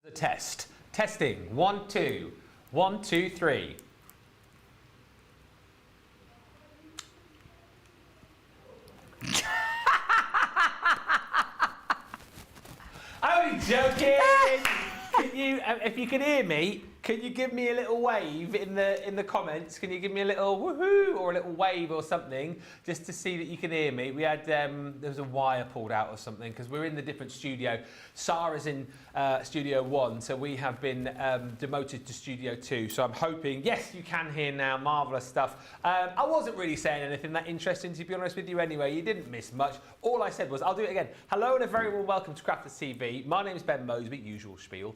The test. Testing. 1, 2. 1, 2, 3. I'm joking. Can you, if you can hear me, can you give me a little wave in the comments? Can you give me a little woohoo or a little wave or something just to see that you can hear me? We had there was a wire pulled out or something because we're in the different studio. Sarah's in Studio 1, so we have been demoted to Studio 2. So I'm hoping, yes, you can hear now. Marvellous stuff. I wasn't really saying anything that interesting, to be honest with you anyway. You didn't miss much. All I said was, I'll do it again. Hello and a very warm welcome to Crafters TV. My name is Ben Moseby, usual spiel.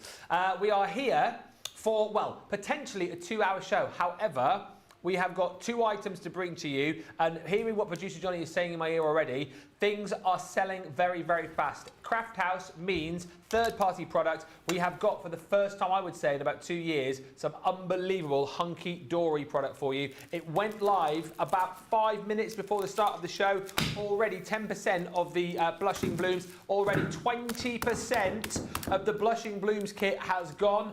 We are here for, well, potentially a 2-hour show. However, we have got 2 items to bring to you, and hearing what producer Johnny is saying in my ear already, things are selling very, very fast. Craft House means third-party product. We have got, for the first time, I would say, in about 2 years, some unbelievable Hunkydory product for you. It went live about 5 minutes before the start of the show. Already 10% of the Blushing Blooms, already 20% of the Blushing Blooms kit has gone.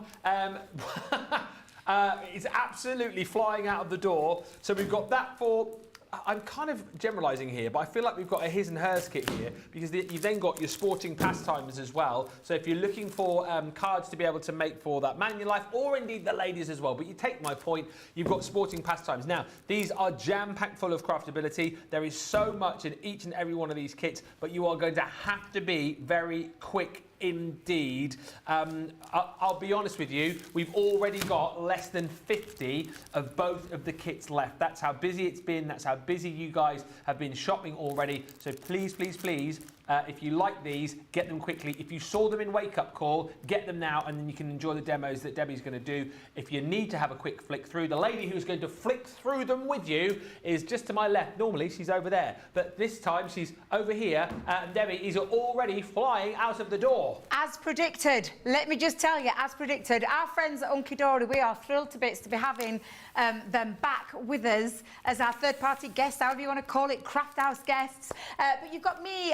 It's absolutely flying out of the door. So we've got that for, I'm kind of generalising here, but I feel like we've got a his and hers kit here because you've then got your sporting pastimes as well. So if you're looking for cards to be able to make for that man in your life, or indeed the ladies as well, but you take my point, you've got sporting pastimes. Now, these are jam-packed full of craftability. There is so much in each and every one of these kits, but you are going to have to be very quick indeed. I'll be honest with you, we've already got less than 50 of both of the kits left. That's how busy it's been. That's how busy you guys have been shopping already. So please, please, please, if you like these, get them quickly. If you saw them in Wake Up Call, get them now, and then you can enjoy the demos that Debbie's going to do. If you need to have a quick flick through, the lady who's going to flick through them with you is just to my left. Normally, she's over there, but this time she's over here, and Debbie is already flying out of the door. As predicted, let me just tell you, as predicted, our friends at Hunkydory, we are thrilled to bits to be having them back with us as our third-party guests, however you want to call it, Craft House guests. But you've got me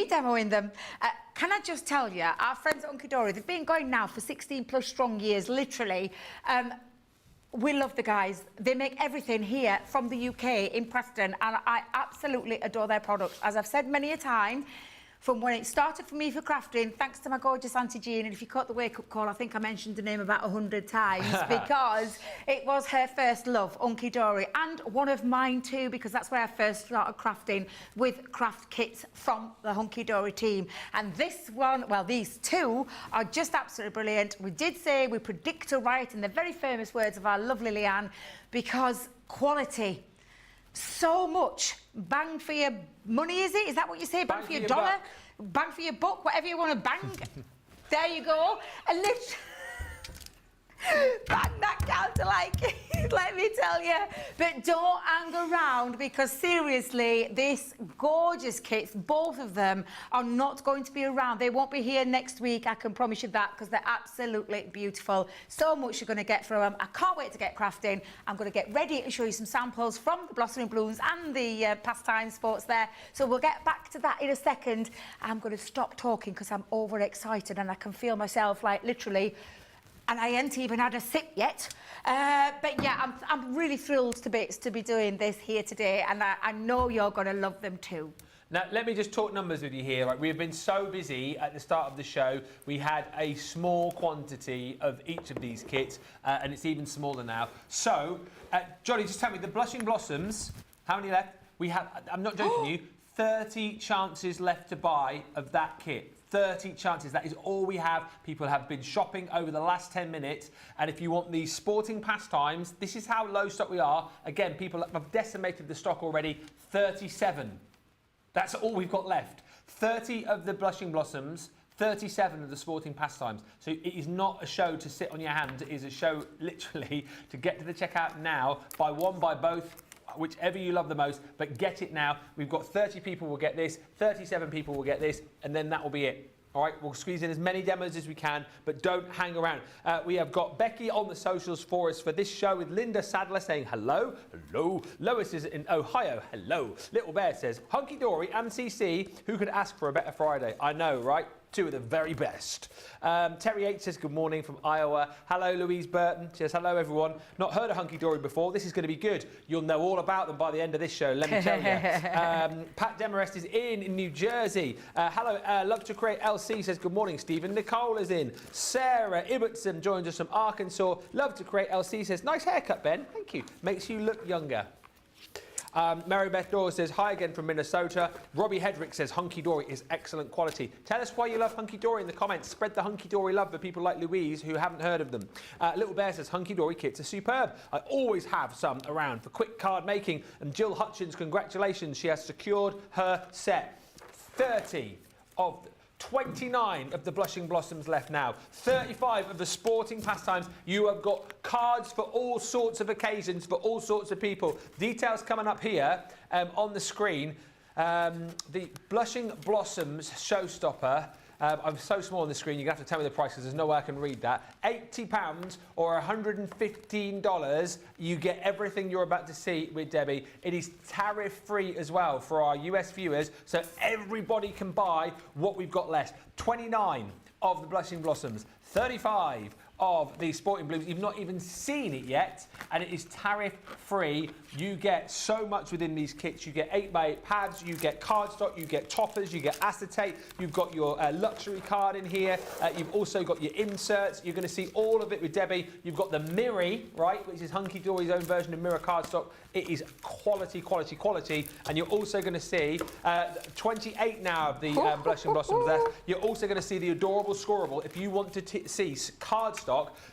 demoing them. Can I just tell you, our friends at Hunkydory, they've been going now for 16 plus strong years, literally. We love the guys. They make everything here from the UK in Preston, and I absolutely adore their products. As I've said many a time, from when it started for me for crafting, thanks to my gorgeous Auntie Jean, and if you caught the wake-up call, I think I mentioned the name about 100 times because it was her first love, Hunkydory, and one of mine too, because that's where I first started crafting with craft kits from the Hunkydory team. And this one, well, these two are just absolutely brilliant. We did say we predict to right in the very famous words of our lovely Leanne, because quality. So much bang for your money, is it? Is that what you say? Bang for your dollar? Bang for your buck, whatever you want to bang. There you go. And bang that counter like let me tell you. But don't hang around, because seriously, this gorgeous kits, both of them, are not going to be around. They won't be here next week, I can promise you that, because they're absolutely beautiful. So much you're going to get from them. I can't wait to get crafting. I'm going to get ready and show you some samples from the Blossoming Blooms and the pastime sports there. So we'll get back to that in a second. I'm going to stop talking because I'm overexcited and I can feel myself like literally, and I ain't even had a sip yet. But yeah, I'm really thrilled to bits to be doing this here today, and I know you're going to love them too. Now, let me just talk numbers with you here. Right, we've been so busy at the start of the show. We had a small quantity of each of these kits, and it's even smaller now. So, Johnny, just tell me, the Blushing Blossoms, how many left? We have, I'm not joking you, 30 chances left to buy of that kit. 30 chances. That is all we have. People have been shopping over the last 10 minutes. And if you want these sporting pastimes, this is how low stock we are. Again, people have decimated the stock already. 37. That's all we've got left. 30 of the Blushing Blossoms, 37 of the sporting pastimes. So it is not a show to sit on your hands. It is a show literally to get to the checkout now. Buy one, buy both, whichever you love the most, but get it now. We've got 30 people will get this, 37 people will get this, and then that will be it. All right, we'll squeeze in as many demos as we can, but don't hang around. We have got Becky on the socials for us for this show with Linda Sadler saying hello. Hello. Lois is in Ohio. Hello. Little Bear says, Hunkydory and CC, who could ask for a better Friday? I know, right? Two of the very best. Terry H says, good morning from Iowa. Hello, Louise Burton. She says, hello, everyone. Not heard of Hunkydory before. This is going to be good. You'll know all about them by the end of this show, let me tell you. Pat Demarest is in New Jersey. Hello, Love to Create LC says, good morning, Stephen. Nicole is in. Sarah Ibbotson joins us from Arkansas. Love to Create LC says, nice haircut, Ben. Thank you. Makes you look younger. Mary Beth Dawes says, hi again from Minnesota. Robbie Hedrick says, Hunkydory is excellent quality. Tell us why you love Hunkydory in the comments. Spread the Hunkydory love for people like Louise who haven't heard of them. Little Bear says, Hunkydory kits are superb. I always have some around for quick card making. And Jill Hutchins, congratulations. She has secured her set. 29 of the Blushing Blossoms left now. 35 of the Sporting Pastimes. You have got cards for all sorts of occasions, for all sorts of people. Details coming up here on the screen. The Blushing Blossoms Showstopper. I'm so small on the screen, you're going to have to tell me the price because there's no way I can read that. £80 or $115, you get everything you're about to see with Debbie. It is tariff-free as well for our US viewers, so everybody can buy what we've got left. 29 of the Blushing Blossoms, 35 of the Sporting Blooms. You've not even seen it yet, and it is tariff-free. You get so much within these kits. You get 8x8 pads, you get cardstock, you get toppers, you get acetate, you've got your luxury card in here, you've also got your inserts. You're going to see all of it with Debbie. You've got the Mirror, right, which is Hunkydory's own version of mirror cardstock. It is quality, quality, quality, and you're also going to see 28 now of the Blushing Blossoms left. You're also going to see the adorable scoreable. If you want to see cardstock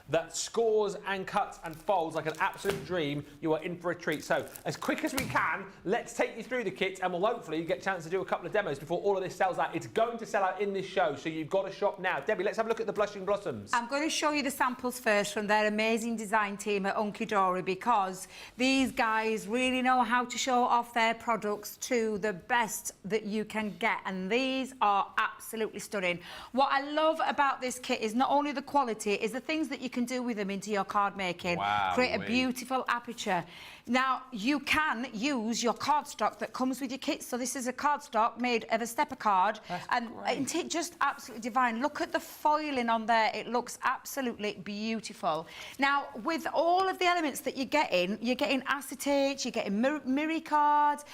that scores and cuts and folds like an absolute dream, you are in for a treat. So as quick as we can, let's take you through the kits, and we'll hopefully get a chance to do a couple of demos before all of this sells out. It's going to sell out in this show, so you've got to shop now. Debbie, let's have a look at the Blushing Blossoms. I'm going to show you the samples first from their amazing design team at Hunkydory, because these guys really know how to show off their products to the best that you can get, and these are absolutely stunning. What I love about this kit is not only the quality, is the things that you can do with them into your card making. Wow, create a beautiful aperture. Now, you can use your cardstock that comes with your kit. So this is a cardstock made of a stepper card. That's great. Just absolutely divine. Look at the foiling on there. It looks absolutely beautiful. Now, with all of the elements that you're getting acetate, you're getting mirror cards,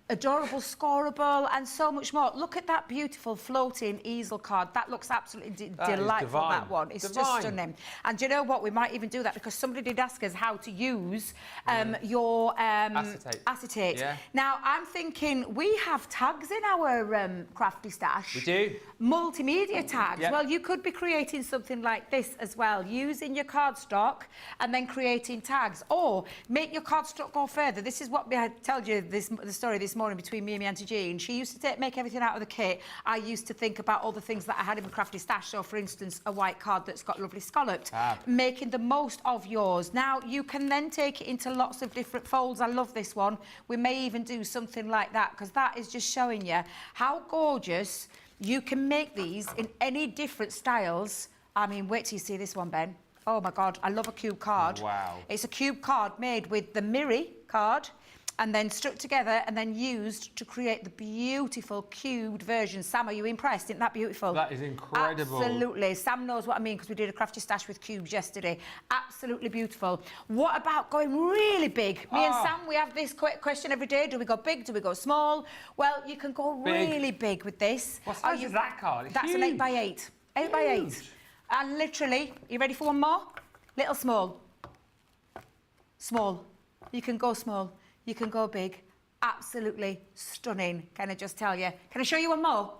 adorable scoreable, and so much more. Look at that beautiful floating easel card. That looks absolutely delightful, that one. It's just stunning. And do you know what? We might even do that because somebody did ask us how to use your acetate. Yeah. Now, I'm thinking we have tags in our crafty stash. We do. Multimedia tags. Yep. Well, you could be creating something like this as well, using your cardstock and then creating tags, or make your cardstock go further. This is what I told you the story this morning between me and my Auntie Jean. She used to make everything out of the kit. I used to think about all the things that I had in my crafty stash. So, for instance, a white card that's got lovely scalloped. Making the most of yours. Now, you can then take it into lots of different folds. I love this one. We may even do something like that, because that is just showing you how gorgeous you can make these in any different styles. I mean, wait till you see this one, Ben. Oh, my God. I love a cube card. Wow. It's a cube card made with the mirror card, and then stuck together and then used to create the beautiful cubed version. Sam, are you impressed? Isn't that beautiful? That is incredible. Absolutely. Sam knows what I mean, because we did a crafty stash with cubes yesterday. Absolutely beautiful. What about going really big? Me and Sam, we have this question every day. Do we go big? Do we go small? Well, you can go really big with this. What size is that card? That's huge. An 8x8. 8x8. And literally, you ready for one more? Little small. Small. You can go small. You can go big. Absolutely stunning. Can I just tell you? Can I show you one more?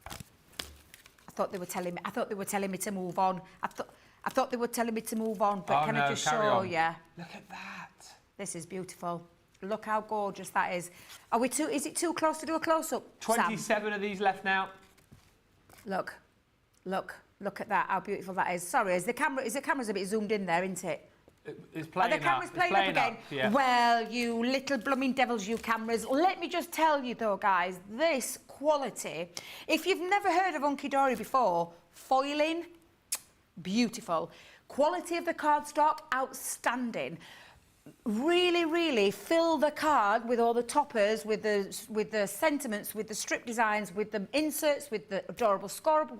I thought they were telling me. I thought they were telling me to move on. I thought they were telling me to move on. But can I just show you? Look at that. This is beautiful. Look how gorgeous that is. Are we too? Is it too close to do a close up? 27 of these left now. Look, look, look at that. How beautiful that is. Sorry, is the camera's a bit zoomed in there, isn't it? It's playing the camera's playing up again. Yeah. Well, you little blooming devils, you cameras. Let me just tell you though, guys, this quality, if you've never heard of Hunkydory before, foiling, beautiful. Quality of the cardstock, outstanding. really fill the card with all the toppers, with the sentiments, with the strip designs, with the inserts, with the adorable scorable,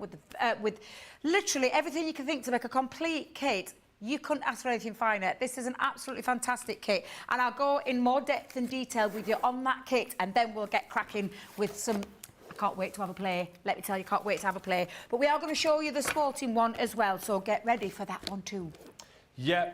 with literally everything you can think to make a complete kit. You couldn't ask for anything finer. This is an absolutely fantastic kit, and I'll go in more depth and detail with you on that kit, and then we'll get cracking with some. I can't wait to have a play. Let me tell you, can't wait to have a play. But we are going to show you the sporting one as well, so get ready for that one too. Yeah,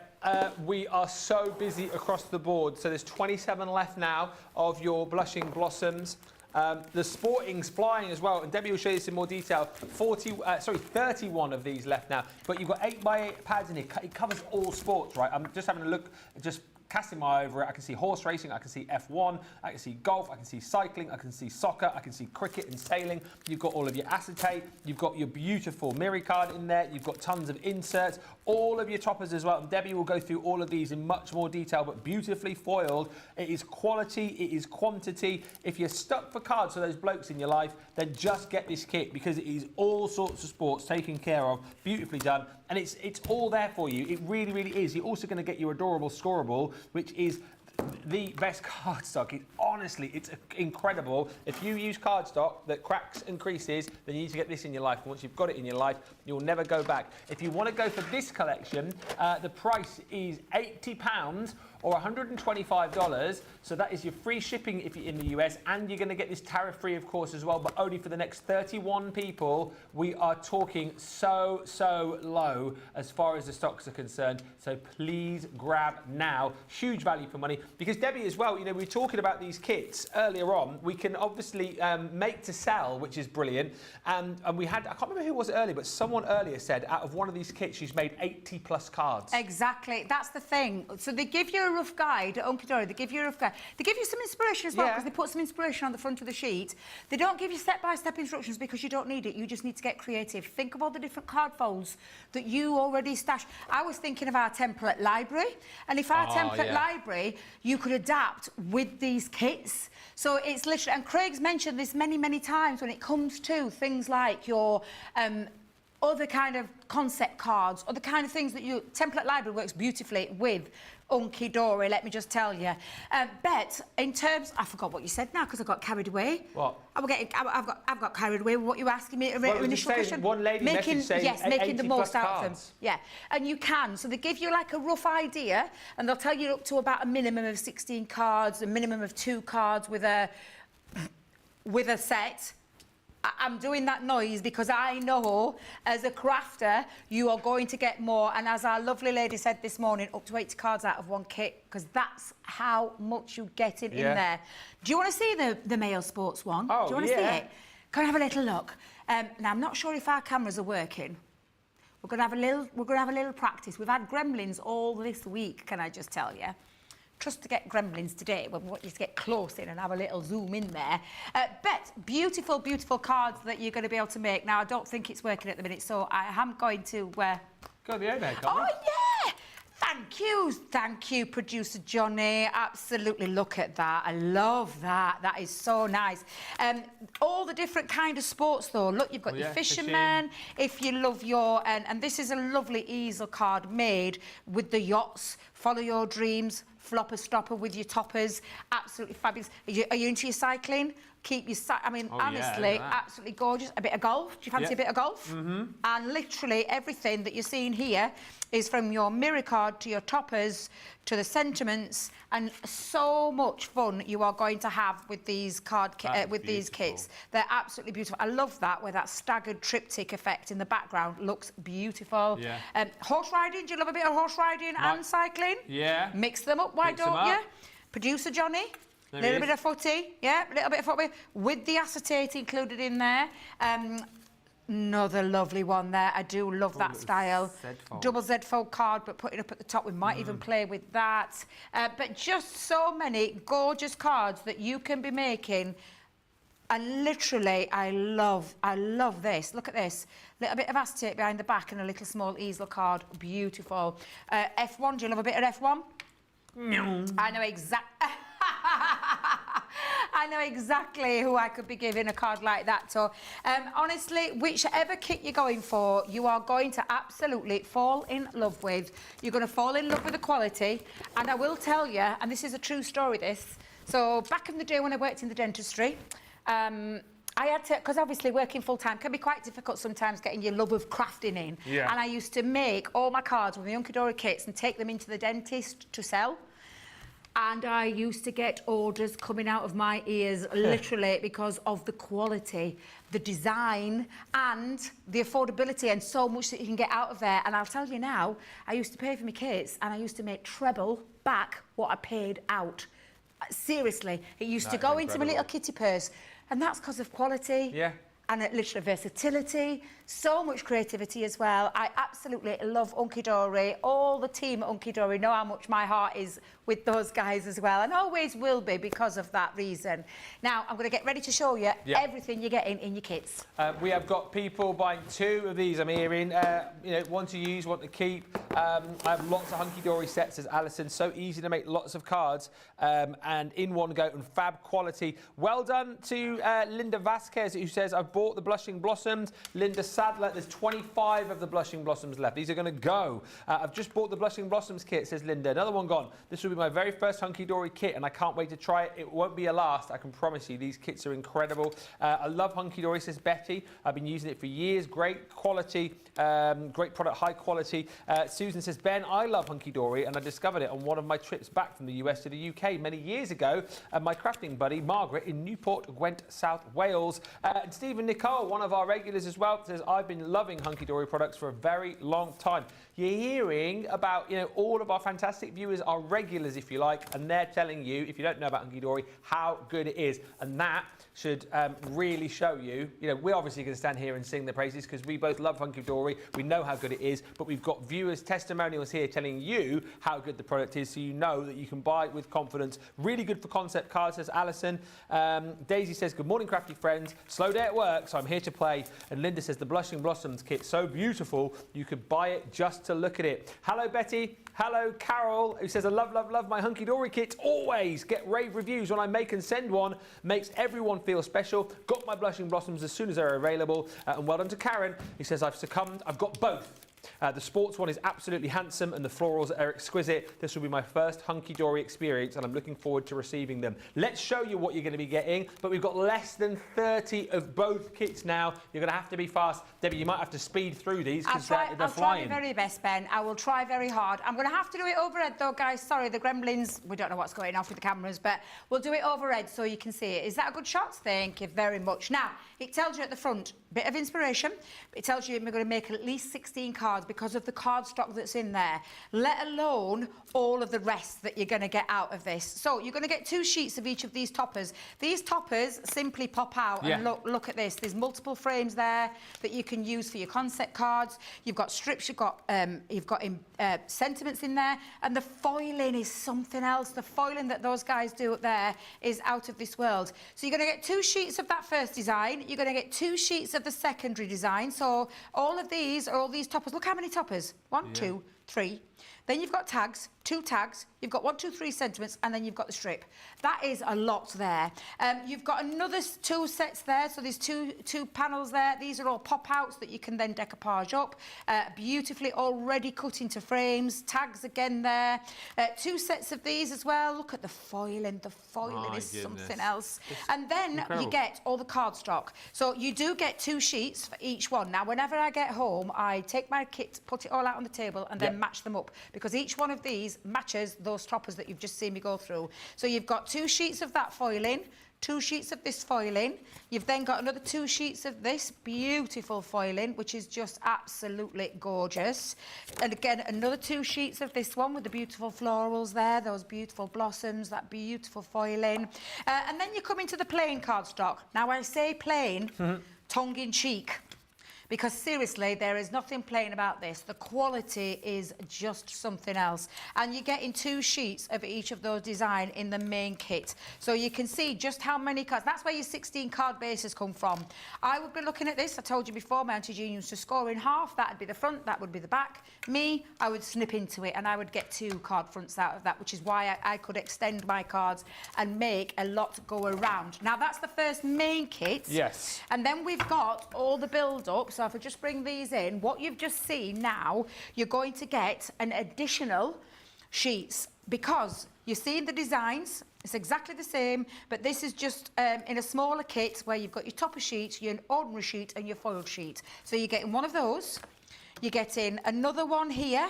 we are so busy across the board. So there's 27 left now of your Blushing Blossoms. The sporting's flying as well, and Debbie will show you this in more detail. 31 of these left now, but you've got 8x8 pads in here. It covers all sports, right? I'm just having a look, just casting my eye over it. I can see horse racing, I can see F1, I can see golf, I can see cycling, I can see soccer, I can see cricket and sailing. You've got all of your acetate, you've got your beautiful mirror card in there, you've got tons of inserts, all of your toppers as well. And Debbie will go through all of these in much more detail, but beautifully foiled. It is quality, it is quantity. If you're stuck for cards for those blokes in your life, then just get this kit, because it is all sorts of sports taken care of, beautifully done, and it's all there for you. It really is. You're also going to get your adorable scorable, which is the best cardstock. Honestly, it's incredible. If you use cardstock that cracks and creases, then you need to get this in your life. Once you've got it in your life, you'll never go back. If you want to go for this collection, the price is £80 or $125. So that is your free shipping if you're in the US, and you're going to get this tariff-free, of course, as well, but only for the next 31 people. We are talking so low as far as the stocks are concerned. So please grab now. Huge value for money. Because Debbie as well, you know, we were talking about these kits earlier on. We can obviously make to sell, which is brilliant. And we had, I can't remember who it was earlier, but someone earlier said out of one of these kits, she's made 80 plus cards. Exactly, that's the thing. So they give you a rough guide at Hunkydory, they give you a rough guide. They give you some inspiration as well, because they put some inspiration on the front of the sheet. They don't give you step-by-step instructions because you don't need it. You just need to get creative. Think of all the different card folds that you already stash. I was thinking of our template library, and if our template library, you could adapt with these kits. So it's literally, and Craig's mentioned this many times when it comes to things like your other kind of concept cards, or the kind of things that you... Template library works beautifully with Hunkydory, let me just tell you. Bet, in terms... I forgot what you said now because I got carried away. What? I've got carried away with what you were asking me. Well, initial question. One lady messaged saying making the most out cards. of them. Yeah, and you can. So they give you like a rough idea, and they'll tell you up to about a minimum of 16 cards, a minimum of 2 cards with a set. I'm doing that noise because I know, as a crafter, you are going to get more. And as our lovely lady said this morning, up to 80 cards out of one kit, because that's how much you get in there. Do you want to see the male sports one? Oh, do you want to see it? Can I have a little look? Now, I'm not sure if our cameras are working. We're going to have a little practice. We've had gremlins all this week, can I just tell you? Trust to get gremlins today, but we want you to get close in and have a little zoom in there. Bet, beautiful cards that you're going to be able to make. Now, I don't think it's working at the minute, so I am going to... Go the overhead, can't Oh, yeah! Thank you, producer Johnny. Absolutely, look at that. I love that. That is so nice. All the different kind of sports, though. Look, you've got your fisherman. If you love your... And this is a lovely easel card made with the yachts. Follow your dreams. Flopper stopper with your toppers. Absolutely fabulous. Are you into your cycling? Keep your... I mean, honestly, absolutely gorgeous. A bit of golf. Do you fancy a bit of golf? Mm-hmm. And literally everything that you're seeing here is from your mirror card to your toppers to the sentiments, and so much fun you are going to have with these these kits. They're absolutely beautiful. I love that, where that staggered triptych effect in the background looks beautiful. Yeah. Horse riding, do you love a bit of horse riding and cycling? Yeah. Mix them up, why don't you? Producer Johnny? A little bit of footy, a little bit of footy with the acetate included in there. Another lovely one there. I do love that style. Double Z fold card, but put it up at the top. We might even play with that. But just so many gorgeous cards that you can be making. And literally, I love this. Look at this. Little bit of acetate behind the back and a little small easel card. Beautiful. F1, do you love a bit of F1? No. I know exactly. I know exactly who I could be giving a card like that to. Honestly, whichever kit you're going for, you are going to absolutely fall in love with. You're going to fall in love with the quality. And I will tell you, and this is a true story, this. So back in the day when I worked in the dentistry, I had to, because obviously working full-time can be quite difficult sometimes getting your love of crafting in. Yeah. And I used to make all my cards with the Hunkydory kits and take them into the dentist to sell. And I used to get orders coming out of my ears, literally, because of the quality, the design, and the affordability, and so much that you can get out of there. And I'll tell you now, I used to pay for my kits, and I used to make treble back what I paid out. Seriously, it used to go into my little kitty purse. And that's because of quality. Yeah. And literally versatility, so much creativity as well. I absolutely love Hunkydory. All the team at Hunkydory know how much my heart is with those guys as well, and always will be because of that reason. Now, I'm going to get ready to show you everything you're getting in your kits. We have got people buying 2 of these, I'm hearing. You know, one to use, one to keep. I have lots of Hunkydory sets, says Alison. So easy to make lots of cards and in one go and fab quality. Well done to Linda Vasquez, who says, I've bought the Blushing Blossoms. Linda Sadler, there's 25 of the Blushing Blossoms left. These are going to go. I've just bought the Blushing Blossoms kit, says Linda. Another one gone. This will be my very first Hunkydory kit, and I can't wait to try it. It won't be a last, I can promise you. These kits are incredible. I love Hunkydory, says Betty. I've been using it for years. Great quality, great product, high quality. Susan says, Ben, I love Hunkydory, and I discovered it on one of my trips back from the US to the UK many years ago. My crafting buddy, Margaret, in Newport, Gwent, South Wales. And Stephen Nicole, one of our regulars as well, says, I've been loving Hunkydory products for a very long time. You're hearing about, you know, all of our fantastic viewers are regulars, if you like, and they're telling you, if you don't know about Hunkydory, how good it is. And that should really show you, you know, we're obviously going to stand here and sing the praises because we both love Hunkydory. We know how good it is, but we've got viewers' testimonials here telling you how good the product is, so you know that you can buy it with confidence. Really good for concept cards, says Alison. Daisy says, good morning, crafty friends. Slow day at work, so I'm here to play. And Linda says, the Blushing Blossoms kit, so beautiful, you could buy it just to look at it. Hello, Betty. Hello, Carol, who says, I love, love, love my Hunkydory kit. Always get rave reviews when I make and send one. Makes everyone feel special. Got my Blushing Blossoms as soon as they're available. And well done to Karen, who says, I've succumbed. I've got both. The sports one is absolutely handsome and the florals are exquisite. This will be my first Hunkydory experience and I'm looking forward to receiving them. Let's show you what you're going to be getting, but we've got less than 30 of both kits now. You're going to have to be fast. Debbie, you might have to speed through these because they're flying. I'll try my very best, Ben. I will try very hard. I'm going to have to do it overhead though, guys. Sorry, the gremlins, we don't know what's going on with the cameras, but we'll do it overhead so you can see it. Is that a good shot? Thank you very much. Now, it tells you at the front, bit of inspiration. It tells you we're going to make at least 16 cards because of the card stock that's in there, let alone all of the rest that you're going to get out of this. So you're going to get 2 sheets of each of these toppers. These toppers simply pop out and look at this. There's multiple frames there that you can use for your concept cards. You've got strips, you've got sentiments in there, and the foiling is something else. The foiling that those guys do up there is out of this world. So you're going to get 2 sheets of that first design. You're going to get 2 sheets of the secondary design. So all of these are all these toppers. Look how many toppers. 1, 2, 3. Then you've got tags, 2 tags. You've got 1, 2, 3 sentiments, and then you've got the strip. That is a lot there. You've got another 2 sets there. So there's two panels there. These are all pop-outs that you can then decoupage up. Beautifully already cut into frames. Tags again there. 2 sets of these as well. Look at the foiling. The foiling is something else. And then you get all the card stock. So you do get 2 sheets for each one. Now, whenever I get home, I take my kit, put it all out on the table, and then match them up. Because each one of these matches those toppers that you've just seen me go through. So you've got 2 sheets of that foiling, 2 sheets of this foiling. You've then got another 2 sheets of this beautiful foiling, which is just absolutely gorgeous. And again, another 2 sheets of this one with the beautiful florals there, those beautiful blossoms, that beautiful foiling. And then you come into the plain cardstock. Now, I say plain, tongue-in-cheek, because seriously, there is nothing plain about this. The quality is just something else. And you're getting 2 sheets of each of those design in the main kit. So you can see just how many cards. That's where your 16 card bases come from. I would be looking at this. I told you before, my Auntie used to score in half. That would be the front, that would be the back. Me, I would snip into it and I would get 2 card fronts out of that, which is why I could extend my cards and make a lot go around. Now, that's the first main kit. Yes. And then we've got all the build-up. So if I just bring these in, what you've just seen now, you're going to get an additional sheets because you're seeing the designs. It's exactly the same, but this is just in a smaller kit where you've got your topper sheet, your ordinary sheet and your foiled sheet. So you're getting one of those. You're getting another one here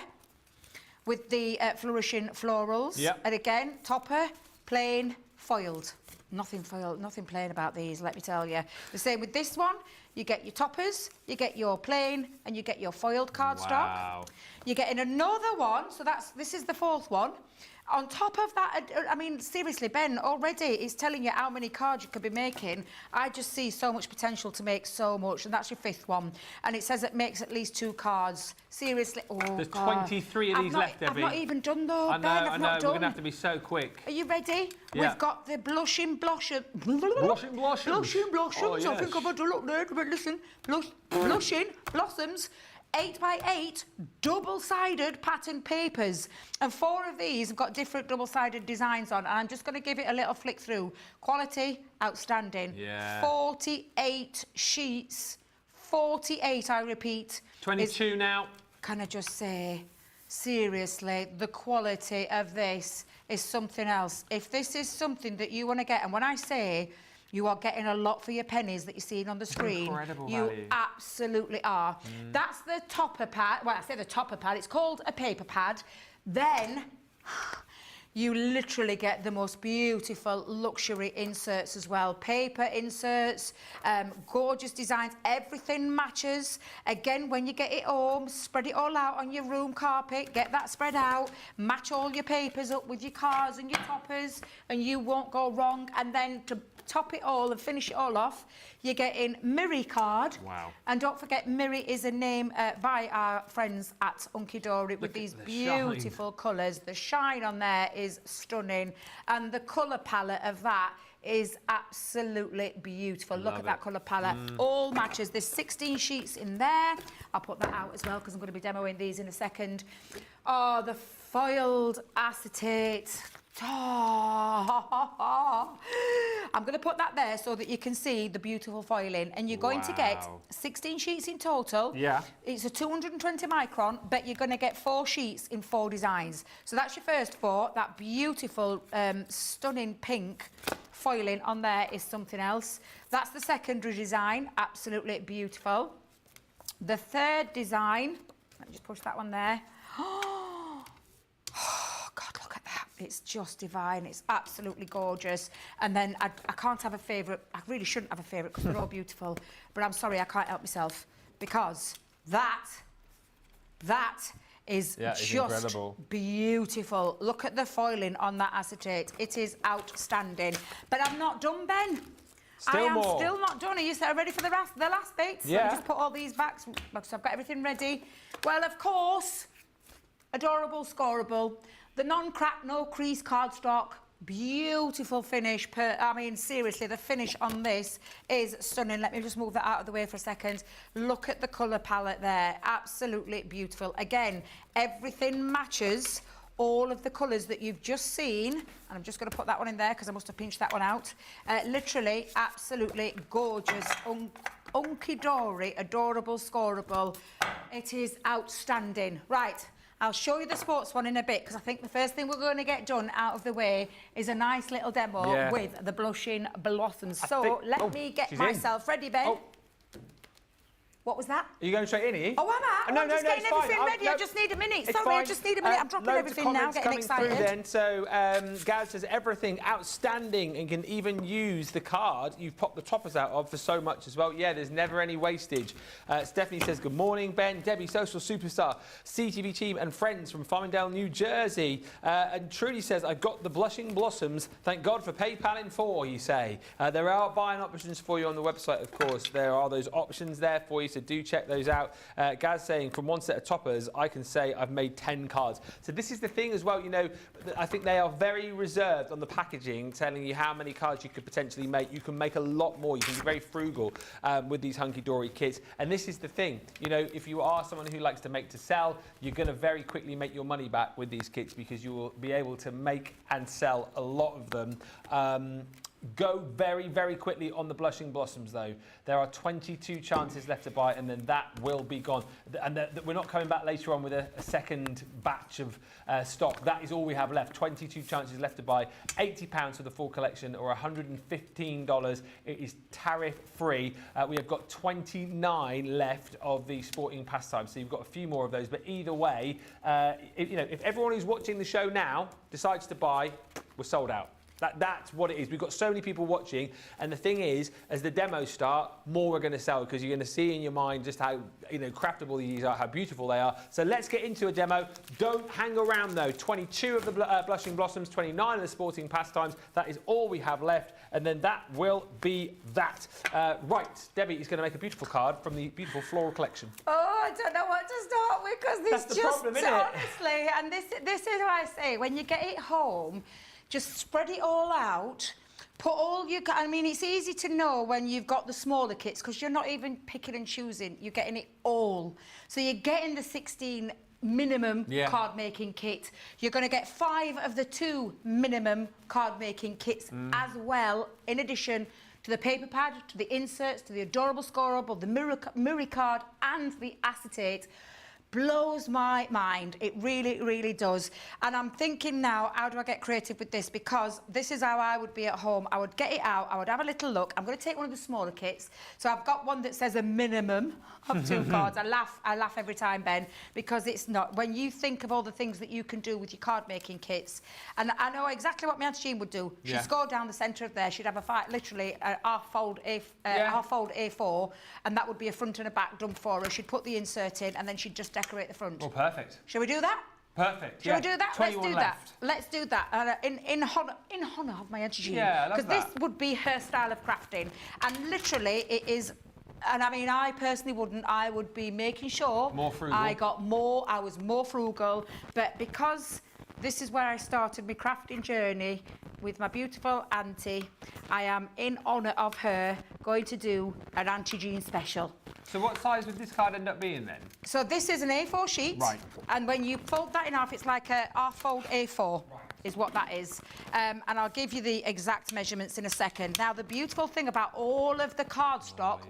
with the flourishing florals. Yep. And again, topper, plain, foiled. Nothing foiled, nothing plain about these, let me tell you. The same with this one. You get your toppers, you get your plain, and you get your foiled cardstock. You're getting another one, so this is the 4th one. On top of that, I mean, seriously, Ben, already it's telling you how many cards you could be making. I just see so much potential to make so much, and that's your 5th one. And it says it makes at least 2 cards. Seriously, oh, There's God. 23 of these left, Debbie. I've not even done, though, I know, Ben, I've not done. We're going to have to be so quick. Are you ready? Yeah. We've got the blushing blossom. Blushing blossoms. Blushing blossoms. Oh, yes. I think I've had a look there, but listen. Blushing blossoms. 8x8 double-sided pattern papers, and 4 of these have got different double-sided designs on, and I'm just going to give it a little flick through. Quality, outstanding. Yeah. 48 sheets, 48, I repeat. 22 now. Can I just say, seriously, the quality of this is something else. If this is something that you want to get, and when I say you are getting a lot for your pennies that you're seeing on the screen. Incredible you value. Absolutely are. That's the topper pad. Well, I say the topper pad. It's called a paper pad. Then you literally get the most beautiful luxury inserts as well. Paper inserts, gorgeous designs. Everything matches. Again, when you get it home, spread it all out on your room carpet. Get that spread out. Match all your papers up with your cards and your toppers, and you won't go wrong. And then to top it all and finish it all off, you're getting Miri card. Wow. And don't forget, Miri is a name by our friends at Hunkydory with these beautiful colours. The shine on there is stunning, and the colour palette of that is absolutely beautiful. Look at that colour palette. All matches. There's 16 sheets in there. I'll put that out as well because I'm going to be demoing these in a second. Oh, the foiled acetate. Oh, I'm going to put that there so that you can see the beautiful foiling, and you're going to get 16 sheets in total. Yeah. It's a 220 micron, but you're going to get 4 sheets in 4 designs. So that's your first 4. That beautiful, stunning pink foiling on there is something else. That's the secondary design, absolutely beautiful. The third design, let me just push that one there. It's just divine. It's absolutely gorgeous. And then I can't have a favourite. I really shouldn't have a favourite because they're all beautiful. But I'm sorry, I can't help myself because that is just incredible. Beautiful. Look at the foiling on that acetate. It is outstanding. But I'm not done, Ben. I am still not done. Are you ready for the last bits? Yeah. Let me just put all these back so I've got everything ready. Well, of course, adorable, scoreable. The non-crack, no crease cardstock, beautiful finish. I mean, seriously, the finish on this is stunning. Let me just move that out of the way for a second. Look at the colour palette there. Absolutely beautiful. Again, everything matches all of the colours that you've just seen. And I'm just going to put that one in there because I must have pinched that one out. Literally, absolutely gorgeous. Hunkydory, adorable, scoreable. It is outstanding. Right. I'll show you the sports one in a bit because I think the first thing we're going to get done out of the way is a nice little demo with the blushing blossoms. So let me get myself ready, Ben. What was that? Are you going straight in, are you? Oh, am I? No, I'm just getting everything ready. I just need a minute. Sorry, I just need a minute. I'm dropping everything now, getting excited. Then. So, Gaz says everything outstanding and can even use the card you've popped the toppers out of for so much as well. Yeah, there's never any wastage. Stephanie says, good morning, Ben, Debbie, social superstar, CTV team and friends from Farmingdale, New Jersey. And Trudy says, I got the blushing blossoms. Thank God for PayPal in 4, you say. There are buying options for you on the website, of course. There are those options there for you. so do check those out. Gaz saying, from one set of toppers, I can say I've made 10 cards. So this is the thing as well, you know, I think they are very reserved on the packaging, telling you how many cards you could potentially make. You can make a lot more. You can be very frugal with these Hunkydory kits. And this is the thing, you know, if you are someone who likes to make to sell, you're going to very quickly make your money back with these kits because you will be able to make and sell a lot of them. Go very, very quickly on the Blushing Blossoms, though. There are 22 chances left to buy, and then that will be gone. And we're not coming back later on with a second batch of stock. That is all we have left. 22 chances left to buy. £80 for the full collection, or $115. It is tariff-free. We have got 29 left of the sporting pastimes, so you've got a few more of those. But either way, if everyone who's watching the show now decides to buy, we're sold out. That's what it is. We've got so many people watching, and the thing is, as the demos start, more are going to sell because you're going to see in your mind just how craftable these are, how beautiful they are. So let's get into a demo. Don't hang around though. 22 of the Blushing Blossoms, 29 of the sporting pastimes. That is all we have left, and then that will be that. Right, Debbie is going to make a beautiful card from the beautiful floral collection. Oh, I don't know what to start with because this That's the problem, isn't it? Honestly, and this is what I say, when you get it home, just spread it all out. Put all your... I mean, it's easy to know when you've got the smaller kits because you're not even picking and choosing. You're getting it all. So you're getting the 16 minimum card making kit. You're going to get 5 of the 2 minimum card making kits as well, in addition to the paper pad, to the inserts, to the adorable scorable, the mirror card and the acetate. Blows my mind. It really, really does. And I'm thinking now, how do I get creative with this? Because this is how I would be at home. I would get it out. I would have a little look. I'm going to take one of the smaller kits. So I've got one that says a minimum of 2 cards. I laugh every time, Ben, because it's not. When you think of all the things that you can do with your card making kits, and I know exactly what my Auntie Jean would do. She'd go down the centre of there. She'd have literally a half fold A4, and that would be a front and a back done for her. She'd put the insert in, and then she'd just decorate the front. Oh, perfect. Shall we do that? Perfect. Shall we do that? Let's do left. that. Let's do that. In honour of my Auntie Jean. Yeah, I love that. Because this would be her style of crafting. And literally, it is... And I mean, I personally wouldn't. I would be making sure... More frugal. I was more frugal. But because this is where I started my crafting journey with my beautiful auntie, I am, in honour of her, going to do an Auntie Jean special. So what size would this card end up being then? So this is an A4 sheet. Right. And when you fold that in half, it's like a half-fold A4, is what that is. And I'll give you the exact measurements in a second. Now, the beautiful thing about all of the cardstock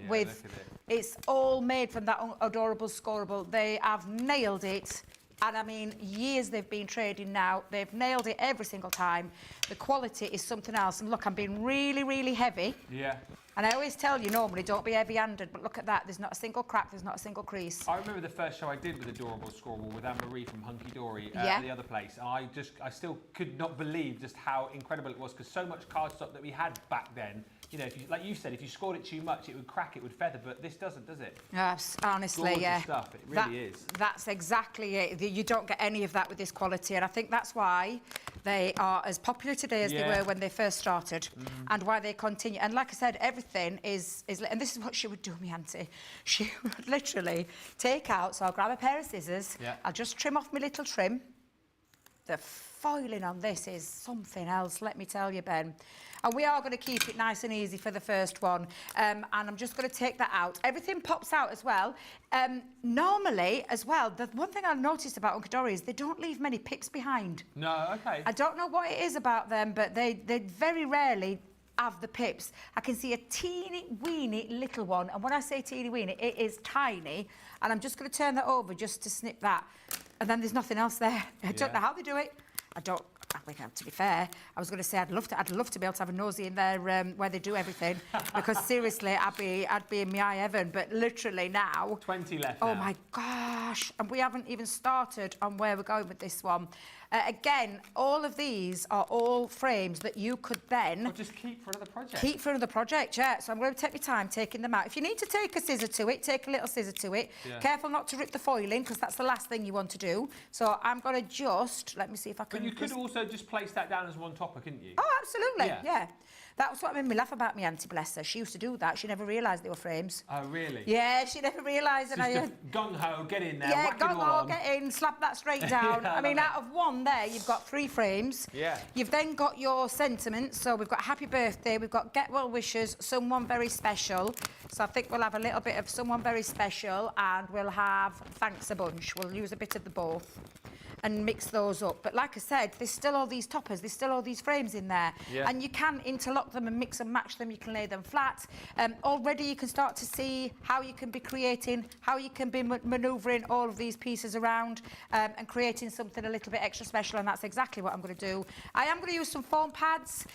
it's all made from that adorable scorable. They have nailed it. And I mean, years they've been trading now. They've nailed it every single time. The quality is something else. And look, I'm being really, really heavy. Yeah. And I always tell you, normally, don't be heavy-handed, but look at that. There's not a single crack, there's not a single crease. I remember the first show I did with Adorable Scorable with Anne-Marie from Hunkydory the other place. I still could not believe just how incredible it was, because so much cardstock that we had back then, you know, like you said, if you scored it too much, it would crack, it would feather, but this doesn't, does it? Yes, honestly, gorgeous stuff, it really is. That's exactly it. You don't get any of that with this quality, and I think that's why they are as popular today as they were when they first started, and why they continue. And like I said, everything is, and this is what she would do, me auntie. She would literally take out, so I'll grab a pair of scissors, I'll just trim off my little trim. The foiling on this is something else, let me tell you, Ben. And we are going to keep it nice and easy for the first one. And I'm just going to take that out. Everything pops out as well. Normally, as well, the one thing I've noticed about Hunkydory is they don't leave many pips behind. No, okay. I don't know what it is about them, but they very rarely have the pips. I can see a teeny weeny little one, and when I say teeny weeny, it is tiny, and I'm just going to turn that over just to snip that, and then there's nothing else there. I don't know how they do it. To be fair, I was going to say I'd love to be able to have a nosy in there where they do everything, because seriously, I'd be in my eye heaven. But literally now, 20 left. Oh my gosh! And we haven't even started on where we're going with this one. Again, all of these are all frames that you could then... Or just keep for another project. Keep for another project, yeah. So I'm going to take my time taking them out. If you need to take a scissor to it, take a little scissor to it. Yeah. Careful not to rip the foil in, because that's the last thing you want to do. So I'm going to just... Let me see if I can... But you could also just place that down as one topper, couldn't you? Oh, absolutely, yeah. That's what made me laugh about my auntie, bless her. She used to do that. She never realised they were frames. Oh, really? Yeah, she never realised. Just gung-ho, get in there, yeah, whack it all on. get in, slap that straight down. Yeah, I mean, out of one there, you've got 3 frames. Yeah. You've then got your sentiments. So we've got happy birthday, we've got get well wishes, someone very special. So I think we'll have a little bit of someone very special, and we'll have thanks a bunch. We'll use a bit of the both and mix those up. But like I said, there's still all these toppers, there's still all these frames in there. Yeah. And you can interlock them and mix and match them, you can lay them flat. Already you can start to see how you can be creating, how you can be manoeuvring all of these pieces around and creating something a little bit extra special, and that's exactly what I'm going to do. I am going to use some foam pads,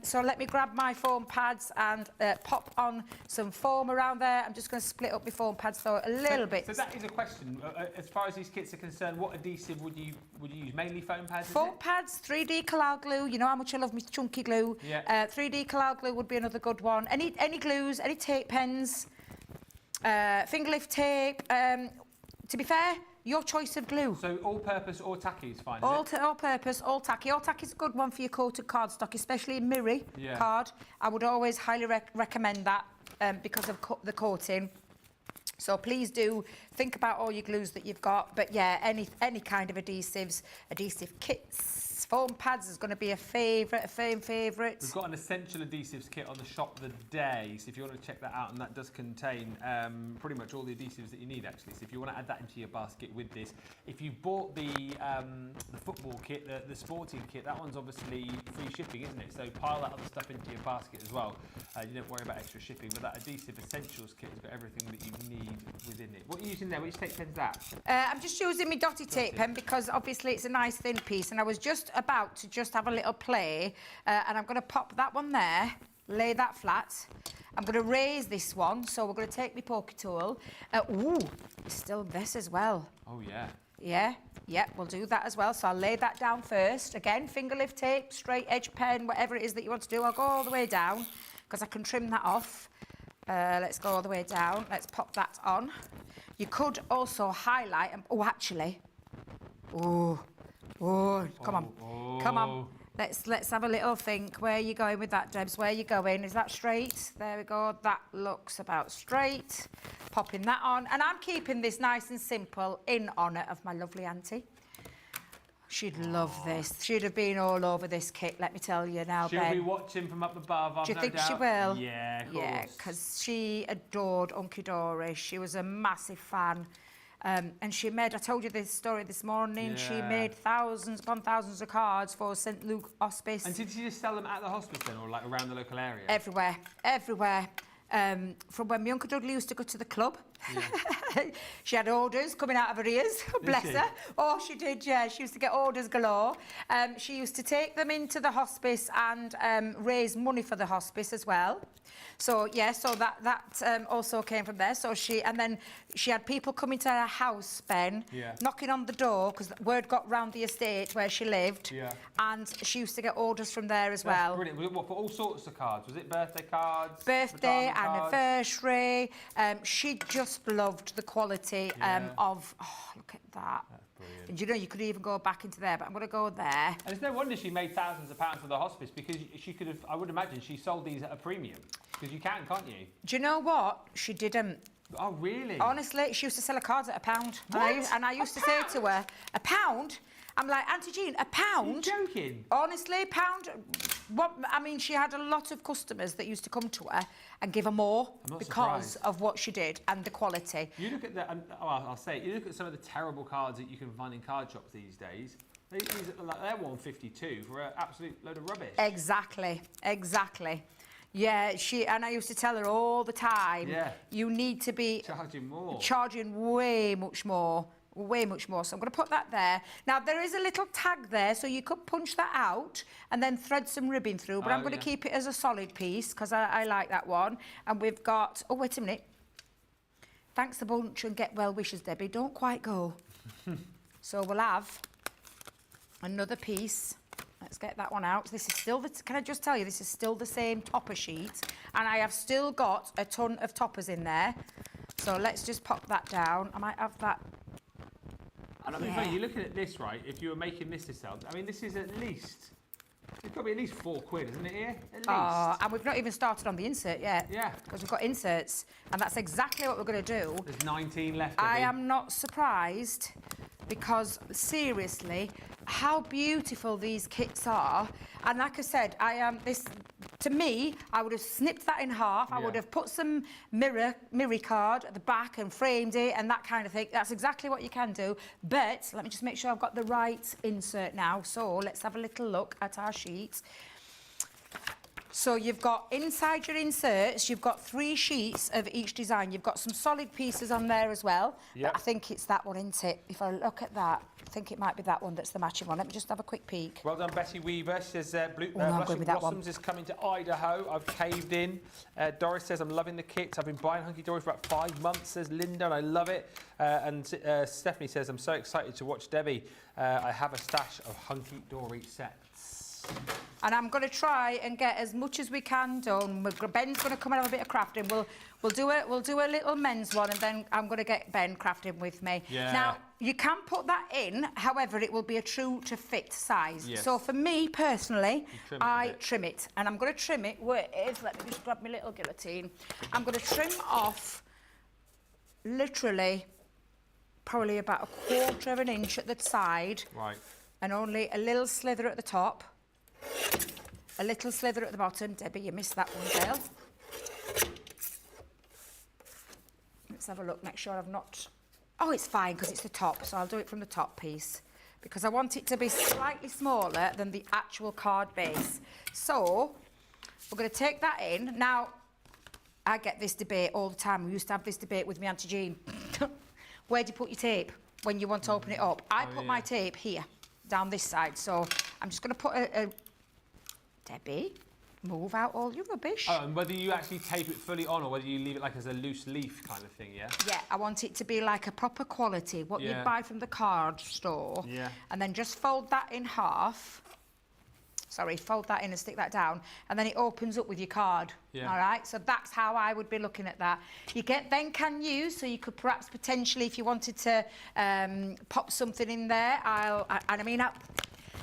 so let me grab my foam pads and pop on some foam around there. I'm just going to split up my foam pads so a little bit. So that is a question. As far as these kits are concerned, what adhesive would you use? Mainly foam pads? Foam pads, 3D collal glue. You know how much I love my chunky glue. Yeah. 3D collal glue would be another good one. Any glues, any tape pens, finger lift tape. To be fair, your choice of glue. So all-purpose or tacky is fine. All-purpose, all tacky. All tacky is a good one for your coated cardstock, especially in mirror card. I would always highly recommend that because of the coating. So please do think about all your glues that you've got. But yeah, any kind of adhesives, adhesive kits, foam pads is going to be a favourite, a firm favourite. We've got an essential adhesives kit on the shop of the day, so if you want to check that out, and that does contain pretty much all the adhesives that you need actually. So if you want to add that into your basket with this, if you bought the football kit, the sporting kit, that one's obviously free shipping, isn't it? So pile that other stuff into your basket as well. You don't worry about extra shipping, but that adhesive essentials kit has got everything that you need within it. What are you using there? Which tape pen's that? I'm just using my dotty tape pen because obviously it's a nice thin piece, and I was just about to just have a little play, and I'm going to pop that one there, lay that flat. I'm going to raise this one, so we're going to take my poker tool. Ooh, it's still this as well. Oh yeah. Yeah, we'll do that as well. So I'll lay that down first. Again, finger lift tape, straight edge pen, whatever it is that you want to do. I'll go all the way down because I can trim that off. Let's go all the way down. Let's pop that on. You could also highlight. Oh, actually. Oh, come on. Let's have a little think. Where are you going with that, Debs? Where are you going? Is that straight? There we go. That looks about straight. Popping that on. And I'm keeping this nice and simple in honour of my lovely auntie. She'd love this. She'd have been all over this kit, let me tell you now, She'll be watching from up above, Do you no think doubt. she will? Yeah, of course. Yeah, because she adored Hunkydory. She was a massive fan. And she made, I told you this story this morning, she made thousands upon thousands of cards for St Luke Hospice. And did she just sell them at the hospice then, or like around the local area? Everywhere. From when my Uncle Dudley used to go to the club. Yeah. She had orders coming out of her ears, bless her. Oh, she did, yeah. She used to get orders galore. She used to take them into the hospice and raise money for the hospice as well. So, yeah, so that also came from there. So she had people coming to her house, Ben, knocking on the door, because word got round the estate where she lived. Yeah. And she used to get orders from there as well. Brilliant. Was it what, for all sorts of cards? Was it birthday cards? Birthday, anniversary. She just loved the quality of, oh, look at that. That's brilliant. And you know, you could even go back into there, but I'm going to go there. And it's no wonder she made thousands of pounds for the hospice, because she could have, I would imagine, she sold these at a premium. Because you can, can't you? Do you know what? She didn't. Oh, really? Honestly, she used to sell her cards at £1. What? And I used to say to her, £1? I'm like, Auntie Jean, £1? You're joking? Honestly, £1? What? I mean, she had a lot of customers that used to come to her and give her more because of what she did and the quality. You look at the, I'll say, you look at some of the terrible cards that you can find in card shops these days. They're 152 for an absolute load of rubbish. Exactly. Yeah, and I used to tell her all the time, you need to be charging way much more. So I'm going to put that there. Now, there is a little tag there, so you could punch that out and then thread some ribbon through, but I'm going to keep it as a solid piece because I like that one. And we've got, oh, wait a minute. Thanks a bunch and get well wishes, Debbie. Don't quite go. So we'll have another piece. Let's get that one out. This is still, can I just tell you, this is still the same topper sheet, and I have still got a ton of toppers in there. So let's just pop that down. I might have that. And I mean, you're looking at this, right? If you were making this yourself, I mean, this is at least, it got to be at least £4, isn't it here? At least. And we've not even started on the insert yet. Yeah. Because we've got inserts, and that's exactly what we're going to do. There's 19 left. I am not surprised, because seriously, how beautiful these kits are. And like I said, to me, I would have snipped that in half. I would have put some mirror card at the back and framed it and that kind of thing. That's exactly what you can do. But let me just make sure I've got the right insert now. So let's have a little look at our sheets. So you've got, inside your inserts, you've got 3 sheets of each design. You've got some solid pieces on there as well. Yep. I think it's that one, isn't it? If I look at that, I think it might be that one that's the matching one. Let me just have a quick peek. Well done, Betty Weaver. She says, I'm Blushing with that one. Blossoms is coming to Idaho. I've caved in. Doris says, I'm loving the kits. I've been buying Hunkydory for about 5 months, says Linda, and I love it. And Stephanie says, I'm so excited to watch Debbie. I have a stash of Hunkydory sets. And I'm going to try and get as much as we can done. Ben's going to come and have a bit of crafting. We'll do a little men's one, and then I'm going to get Ben crafting with me. Yeah. Now, you can put that in, however, it will be a true to fit size. Yes. So for me personally, I trim it. and I'm going to trim it with, let me just grab my little guillotine. I'm going to trim off literally probably about 1/4 of an inch at the side. Right. And only a little slither at the top. A little slither at the bottom. Debbie, you missed that one, girl. Let's have a look, make sure I've not... Oh, it's fine, because it's the top, so I'll do it from the top piece, because I want it to be slightly smaller than the actual card base. So, we're going to take that in. Now, I get this debate all the time. We used to have this debate with my Auntie Jean. Where do you put your tape when you want to open it up? I put my tape here, down this side. So, I'm just going to put a... Debbie, move out all your rubbish. Oh, and whether you actually tape it fully on or whether you leave it like as a loose leaf kind of thing, yeah? Yeah, I want it to be like a proper quality, what you'd buy from the card store. Yeah. And then just fold that in half. Sorry, fold that in and stick that down. And then it opens up with your card. Yeah. All right, so that's how I would be looking at that. You get then can use, so you could perhaps potentially, if you wanted to pop something in there,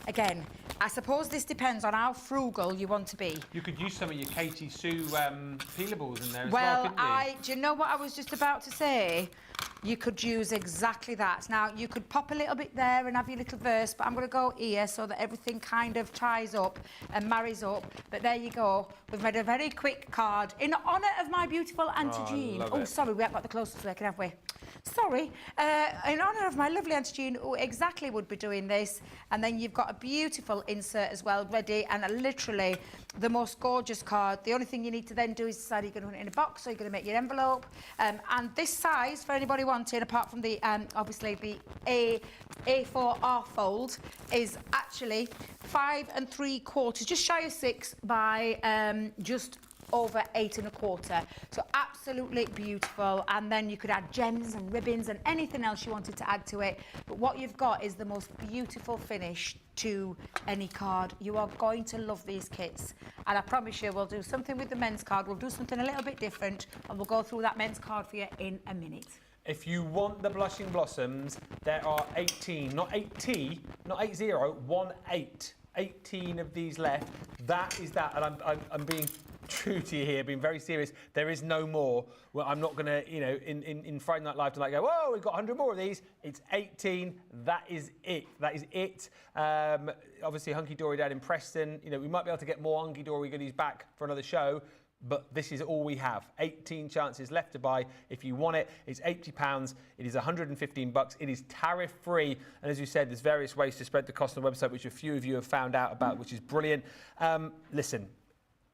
again, I suppose this depends on how frugal you want to be. You could use some of your Katie Sue peelables in there as well, couldn't you? Do you know what I was just about to say? You could use exactly that. Now, you could pop a little bit there and have your little verse, but I'm going to go here so that everything kind of ties up and marries up. But there you go. We've made a very quick card in honour of my beautiful Auntie Jean. Oh, sorry, we haven't got the closest working, have we? Sorry. In honour of my lovely Auntie Jean, who exactly would be doing this. And then you've got a beautiful insert as well ready, and literally the most gorgeous card. The only thing you need to then do is decide you're going to put it in a box or you're going to make your envelope. And this size, for anybody wanting, apart from the obviously the A4R fold, is actually 5 3/4, just shy of 6 by just over 8 1/4. So absolutely beautiful. And then you could add gems and ribbons and anything else you wanted to add to it. But what you've got is the most beautiful finish to any card. You are going to love these kits. And I promise you, we'll do something with the men's card. We'll do something a little bit different, and we'll go through that men's card for you in a minute. If you want the Blushing Blossoms, there are 18, not 80, not 80, 18 of these left. That is that, and I'm being true to you here, being very serious. There is no more. Well, I'm not going to, you know, in Friday Night Live tonight go, whoa, we've got 100 more of these. It's 18. That is it. That is it. Obviously, Hunkydory down in Preston. You know, we might be able to get more Hunkydory goodies back for another show, but this is all we have. 18 chances left to buy. If you want it, it's £80. It is $115. It is tariff-free. And as you said, there's various ways to spread the cost on the website, which a few of you have found out about, which is brilliant. Listen.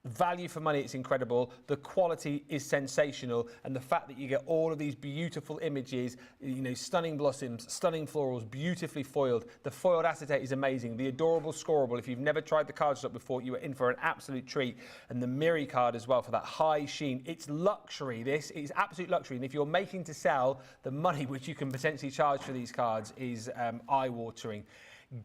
Value for money, it's incredible. The quality is sensational, and the fact that you get all of these beautiful images, you know, stunning blossoms, stunning florals, beautifully foiled. The foiled acetate is amazing. The adorable scoreable, if you've never tried the cardstock before, you are in for an absolute treat. And the Miri card as well for that high sheen. It's luxury, this. It's absolute luxury. And if you're making to sell, the money which you can potentially charge for these cards is eye-watering.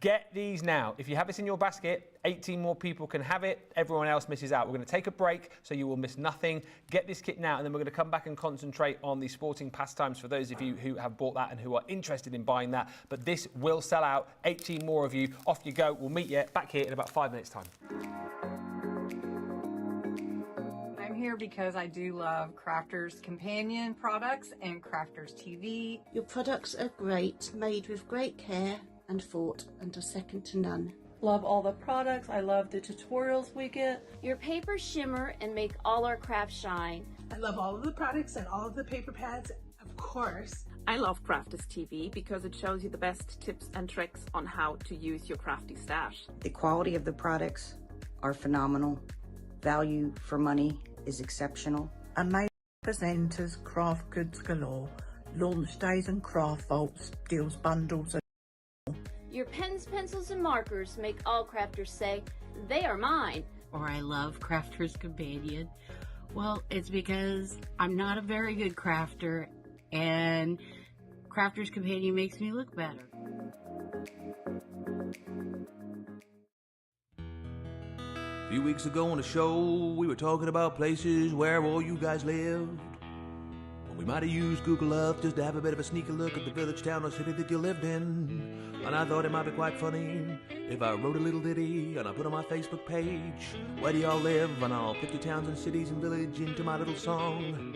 Get these now. If you have this in your basket, 18 more people can have it. Everyone else misses out. We're going to take a break, so you will miss nothing. Get this kit now, and then we're going to come back and concentrate on the sporting pastimes for those of you who have bought that and who are interested in buying that. But this will sell out. 18 more of you. Off you go. We'll meet you back here in about 5 minutes' time. I'm here because I do love Crafters Companion products and Crafters TV. Your products are great, made with great care and thought, and are second to none. Love all the products. I love the tutorials we get. Your papers shimmer and make all our crafts shine. I love all of the products and all of the paper pads, of course. I love Crafters TV because it shows you the best tips and tricks on how to use your crafty stash. The quality of the products are phenomenal. Value for money is exceptional. Amazing presenters, craft goods galore, launch days and craft vaults, deals bundles and Your pens, pencils, and markers make all crafters say, they are mine. Or I love Crafters Companion. Well, it's because I'm not a very good crafter, and Crafters Companion makes me look better. A few weeks ago on the show, we were talking about places where all you guys lived. We might have used Google Earth just to have a bit of a sneaky look at the village, town, or city that you lived in. And I thought it might be quite funny if I wrote a little ditty and I put on my Facebook page, where do y'all live? And I'll put your towns and cities and village into my little song.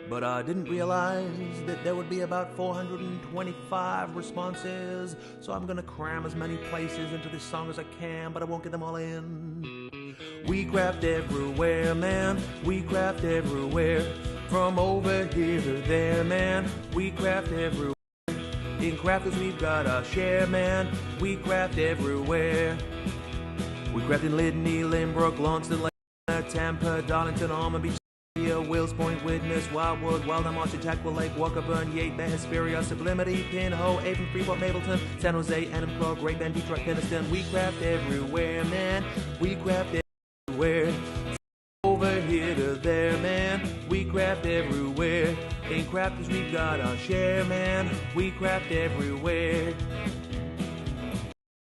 But I didn't realize that there would be about 425 responses, so I'm gonna cram as many places into this song as I can, but I won't get them all in. We craft everywhere, man, we craft everywhere. From over here to there, man, we craft everywhere. In crafters we've got our share, man, we craft everywhere. We craft in Lydney, Lynbrook, Launceston, Tampa, Darlington, Almond Beach, Wills Point, Widnes, Wildwood, Weldon, Marshall, Jackwell Lake, Walkerburn, Yate, Bay, Hesperia, Sublimity, Pinhole, Avon, Freeport, Mableton, San Jose, Enumclaw, Great Bend, Detroit, Keniston. We craft everywhere, man, we craft everywhere. Over here to there, man, we craft everywhere. In crafters we've got our share, man, we craft everywhere.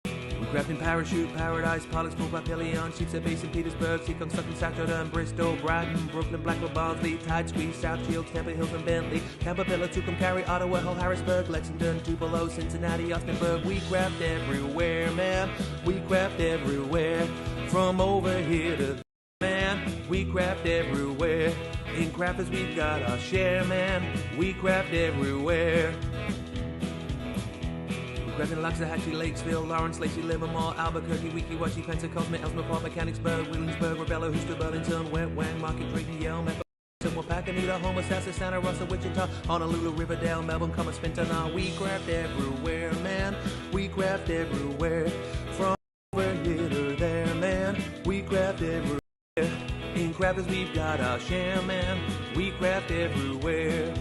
We craft in Parachute, Paradise, Pollux, Papillion, Sheepshead Bay, St. Petersburg, Seacombe, Sutton, Saturday, Bristol, Brighton, Brooklyn, Blackwell, Barnsley, Tide Squeeze, South Shields, Temple Hills and Bentley, Campbell, Tucumcari, Cary, Ottawa, Hull, Harrisburg, Lexington, Tupelo, Cincinnati, Austinburg. We craft everywhere, man, we craft everywhere. From over here to man, we craft everywhere. In crafters we've got our share, man, we craft everywhere. We craft in Loxahatchee, Lakesville, Lawrence, Lacey, Livermore, Albuquerque, Weeki-Wachee, Pensacola, Ellsmere Park, Mechanicsburg, Williamsburg, Ravello, Houston, Burlington, Wet Wang, Market, Drayton, Yale, Memphis, Wapakoneta, Homer, Sassa, Santa Rosa, Wichita, Honolulu, Riverdale, Melbourne, Commerce, Fintana. We craft everywhere, man, we craft everywhere. From over here to there, man, we craft everywhere. In crafters we've got our share, man, we craft everywhere.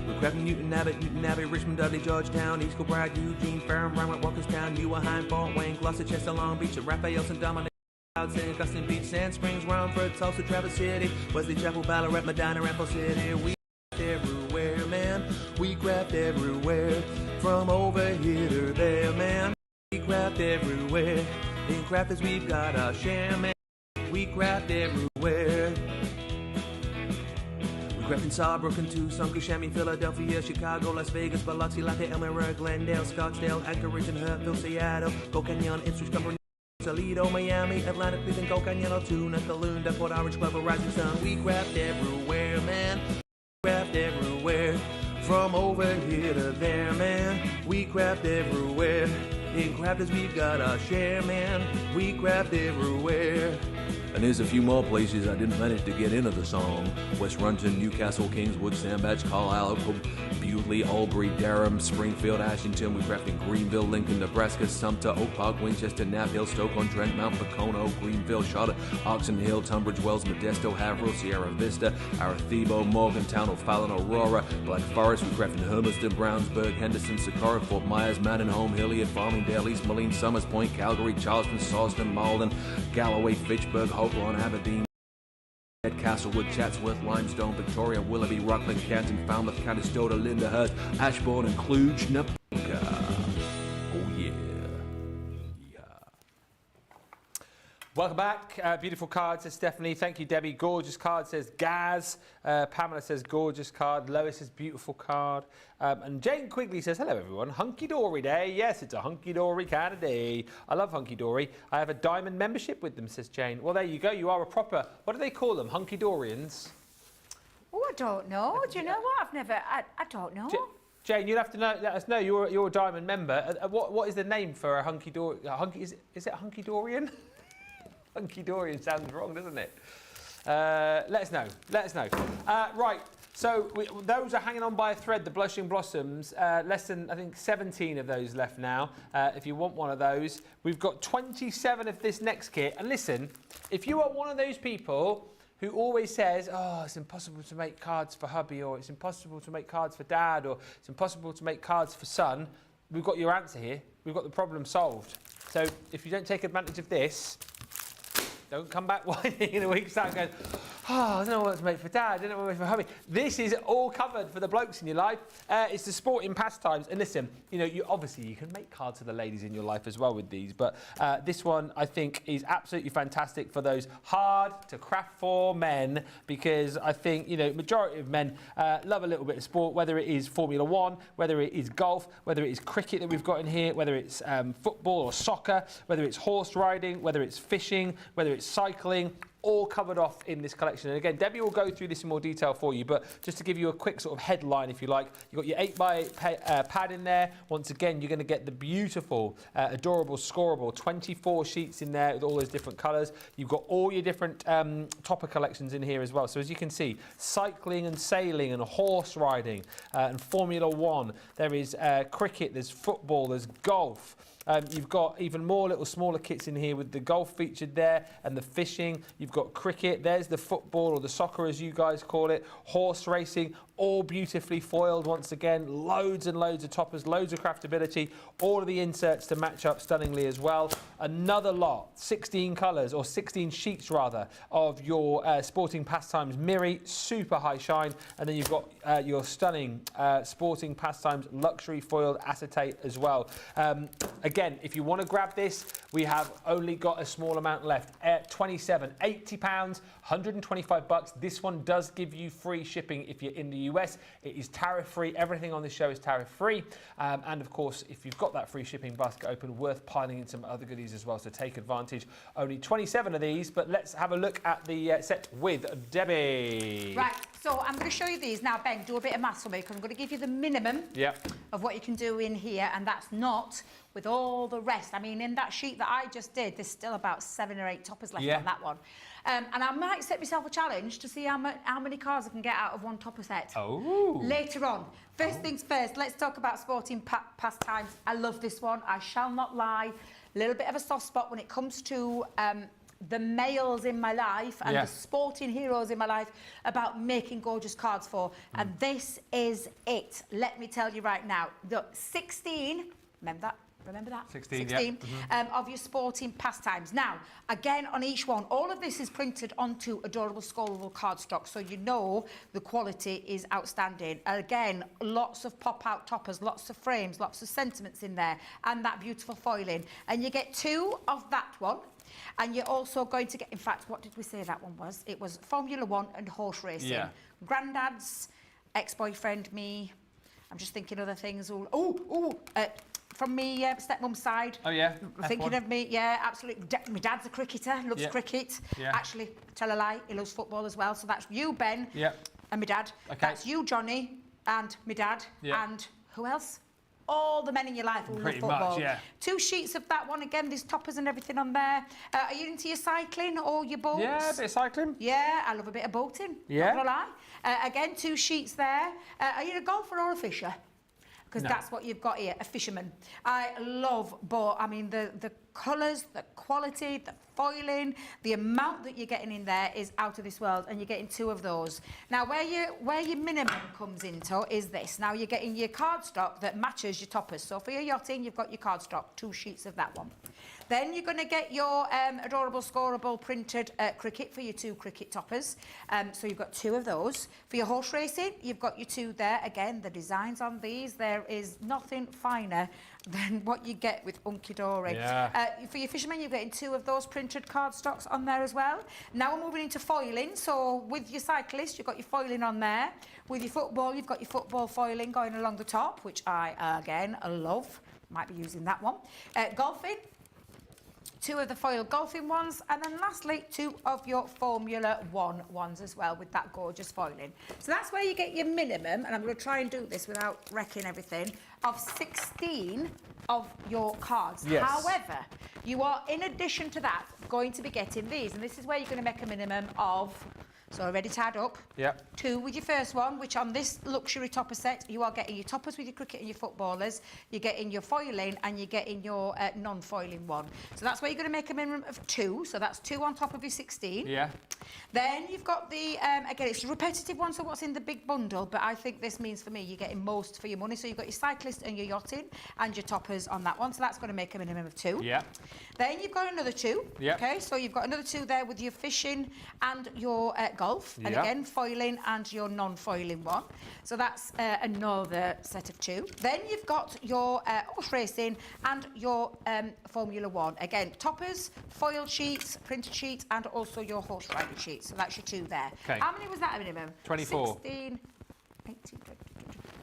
We craft in Newton Abbey, Richmond, Dudley, Georgetown, East Kilbride, Eugene, Ferrum, Brentwood, Walkerstown, Newarheim, Fort Wayne, Gloucester, Chester, Long Beach, Raphael, St. Dominic, St. Augustine Beach, Sand Springs, Romford, Tulsa, Traverse City, Wesley Chapel, Ballarat, Medina, Ramble City. We craft everywhere, man, we craft everywhere. From over here to there, man, we craft everywhere. In crafters we've got our share, man, we craft everywhere. We craft in Saarbrücken, Tucson, Kissimmee, Philadelphia, Chicago, Las Vegas, Biloxi, Lafayette, Elmira, Glendale, Scottsdale, Anchorage, and Hurtville, Seattle, Go Canyon, Ipswich, Cumberland, Toledo, Miami, Atlanta, Cleveland, Go Canyon, Altoona, Calounda, Port Orange, Glover, Rising Sun. We craft everywhere, man, we craft everywhere. From over here to there, man, we craft everywhere. In crafters we've got our share, man, we craft everywhere. And there's a few more places I didn't manage to get into the song. West Runton, Newcastle, Kingswood, Sandbach, Carlisle, Bewdley, Albury, Durham, Springfield, Ashington. We craft in Greenville, Lincoln, Nebraska, Sumter, Oak Park, Winchester, Knapp Hill, Stoke-on-Trent, Mount Pocono, Greenville, Charlotte, Oxon Hill, Tunbridge Wells, Modesto, Haverhill, Sierra Vista, Arecibo, Morgantown, O'Fallon, Aurora, Black Forest. We craft in Hermiston, Brownsburg, Henderson, Socorro, Fort Myers, Manningham, Hilliard, Farmingdale, East Moline, Summers Point, Calgary, Charleston, Sawston, Malden, Galloway, Fitchburg, Hopewell, Aberdeen, Castlewood, Chatsworth, Limestone, Victoria, Willoughby, Rockland, Canton, Falmouth, Conestoga, Lyndhurst, Ashbourne, and Cluj-Napoca. Welcome back. Beautiful card, says Stephanie. Thank you, Debbie. Gorgeous card, says Gaz. Pamela says gorgeous card. Lois says beautiful card. And Jane Quigley says, hello, everyone. Hunkydory day. Yes, it's a hunky-dory kind of day. I love Hunkydory. I have a diamond membership with them, says Jane. Well, there you go. You are a proper, what do they call them? Hunkydorians? Oh, I don't know. Do you know what? I don't know. Jane, you'll have to let us know. You're a diamond member. What is the name for a hunky-dory? Is it Hunkydorian? Hunkydorian sounds wrong, doesn't it? Let us know. Right, so those are hanging on by a thread, the Blushing Blossoms. Less than, I think, 17 of those left now. If you want one of those. We've got 27 of this next kit. And listen, if you are one of those people who always says, oh, it's impossible to make cards for hubby, or it's impossible to make cards for dad, or it's impossible to make cards for son, we've got your answer here. We've got the problem solved. So if you don't take advantage of this, don't come back whining in a week's time going, oh, I don't know what to make for dad, I don't know what to make for hubby. This is all covered for the blokes in your life. It's the sporting pastimes. And listen, you know, obviously you can make cards for the ladies in your life as well with these, but this one I think is absolutely fantastic for those hard to craft for men, because I think, you know, majority of men love a little bit of sport, whether it is Formula One, whether it is golf, whether it is cricket that we've got in here, whether it's football or soccer, whether it's horse riding, whether it's fishing, whether it's cycling, all covered off in this collection. And again, Debbie will go through this in more detail for you, but just to give you a quick sort of headline, if you like, you've got your 8x8 pad in there. Once again, you're going to get the beautiful, adorable, scoreable 24 sheets in there with all those different colours. You've got all your different topper collections in here as well. So as you can see, cycling and sailing and horse riding and Formula One. There is cricket, there's football, there's golf. You've got even more little smaller kits in here with the golf featured there and the fishing. You've got cricket. There's the football, or the soccer as you guys call it. Horse racing, all beautifully foiled once again. Loads and loads of toppers, loads of craftability. All of the inserts to match up stunningly as well. Another lot, 16 colours, or 16 sheets rather, of your sporting pastimes Miri, super high shine. And then you've got your stunning sporting pastimes luxury foiled acetate as well. Again, if you want to grab this, we have only got a small amount left. 27, £80, $125. This one does give you free shipping if you're in the US. It is tariff free. Everything on this show is tariff free. And of course, if you've got that free shipping basket open, worth piling in some other goodies as well. So take advantage. Only 27 of these, but let's have a look at the set with Debbie. Right, so I'm going to show you these. Now, Ben, do a bit of maths for me, because I'm going to give you the minimum of what you can do in here, and that's not with all the rest. I mean, in that sheet that I just did, there's still about 7 or 8 toppers left on that one. And I might set myself a challenge to see how many cards I can get out of one topper set. Later on. First things first, let's talk about sporting pastimes. I love this one. I shall not lie. A little bit of a soft spot when it comes to the males in my life and the sporting heroes in my life about making gorgeous cards for. And this is it. Let me tell you right now. The 16, remember that? Remember that? 16 of your sporting pastimes. Now, again, on each one, all of this is printed onto adorable scoreable cardstock, so you know the quality is outstanding. Again, lots of pop-out toppers, lots of frames, lots of sentiments in there, and that beautiful foiling. And you get 2 of that one, and you're also going to get, in fact, what did we say that one was? It was Formula One and horse racing. Granddad's, ex-boyfriend, me. I'm just thinking other things. From me stepmom's side. Thinking of me, absolutely. My dad's a cricketer, loves cricket. Actually, tell a lie, he loves football as well. So that's you, Ben, and my dad. That's you, Johnny, and my dad, and who else? All the men in your life who love football. Much, 2 sheets of that one. Again, there's toppers and everything on there. Are you into your cycling or your boats? Yeah, a bit of cycling. Yeah, I love a bit of boating. Not gonna lie. Again, 2 sheets there. Are you a golfer or a fisher? Because that's what you've got here, a fisherman. I love boat. I mean, the colours, the quality, the foiling, the amount that you're getting in there is out of this world, and you're getting 2 of those. Now, where your minimum comes into is this. Now, you're getting your cardstock that matches your toppers. So for your yachting, you've got your cardstock, 2 sheets of that one. Then you're going to get your adorable, scoreable printed cricket for your 2 cricket toppers. So you've got 2 of those. For your horse racing, you've got your 2 there. Again, the designs on these, there is nothing finer than what you get with Hunkydory. Yeah. For your fishermen, you're getting 2 of those printed cardstocks on there as well. Now we're moving into foiling. So with your cyclist, you've got your foiling on there. With your football, you've got your football foiling going along the top, which I, again, love. Might be using that one. Golfing, 2 of the foil golfing ones, and then lastly 2 of your Formula 1 ones as well with that gorgeous foiling. So that's where you get your minimum, and I'm going to try and do this without wrecking everything, of 16 of your cards. Yes. However, you are, in addition to that, going to be getting these, and this is where you're going to make a minimum of, so already tied up, Yep. 2 with your first one, which on this luxury topper set, you are getting your toppers with your cricket and your footballers, you're getting your foiling, and you're getting your non-foiling one. So that's where you're going to make a minimum of 2, so that's 2 on top of your 16. Yeah. Then you've got the, again, it's a repetitive one, so what's in the big bundle, but I think this means for me, you're getting most for your money. So you've got your cyclist and your yachting and your toppers on that one, so that's going to make a minimum of 2. Yeah. Then you've got another 2. Yeah. Okay, so you've got another 2 there with your fishing and your golf, and Yeah. again, foiling and your non-foiling one. So that's another set of 2. Then you've got your horse racing and your Formula 1. Again, toppers, foil sheets, printed sheets, and also your horse riding sheets. So that's your 2 there. Okay. How many was that a minimum? 24. 16, 18,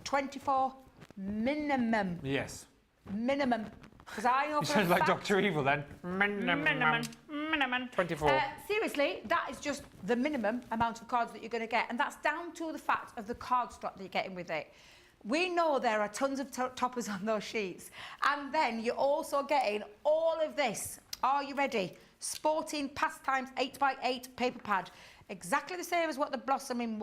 24 minimum. Yes. Minimum. Because I know You for sound a like fact- Dr. Evil then. Minimum. 24. Seriously, that is just the minimum amount of cards that you're going to get, and that's down to the fact of the card stock that you're getting with it. We know there are tons of toppers on those sheets, and then you're also getting all of this. Are you ready? Sporting Pastimes 8x8 paper pad, exactly the same as what the blossoming.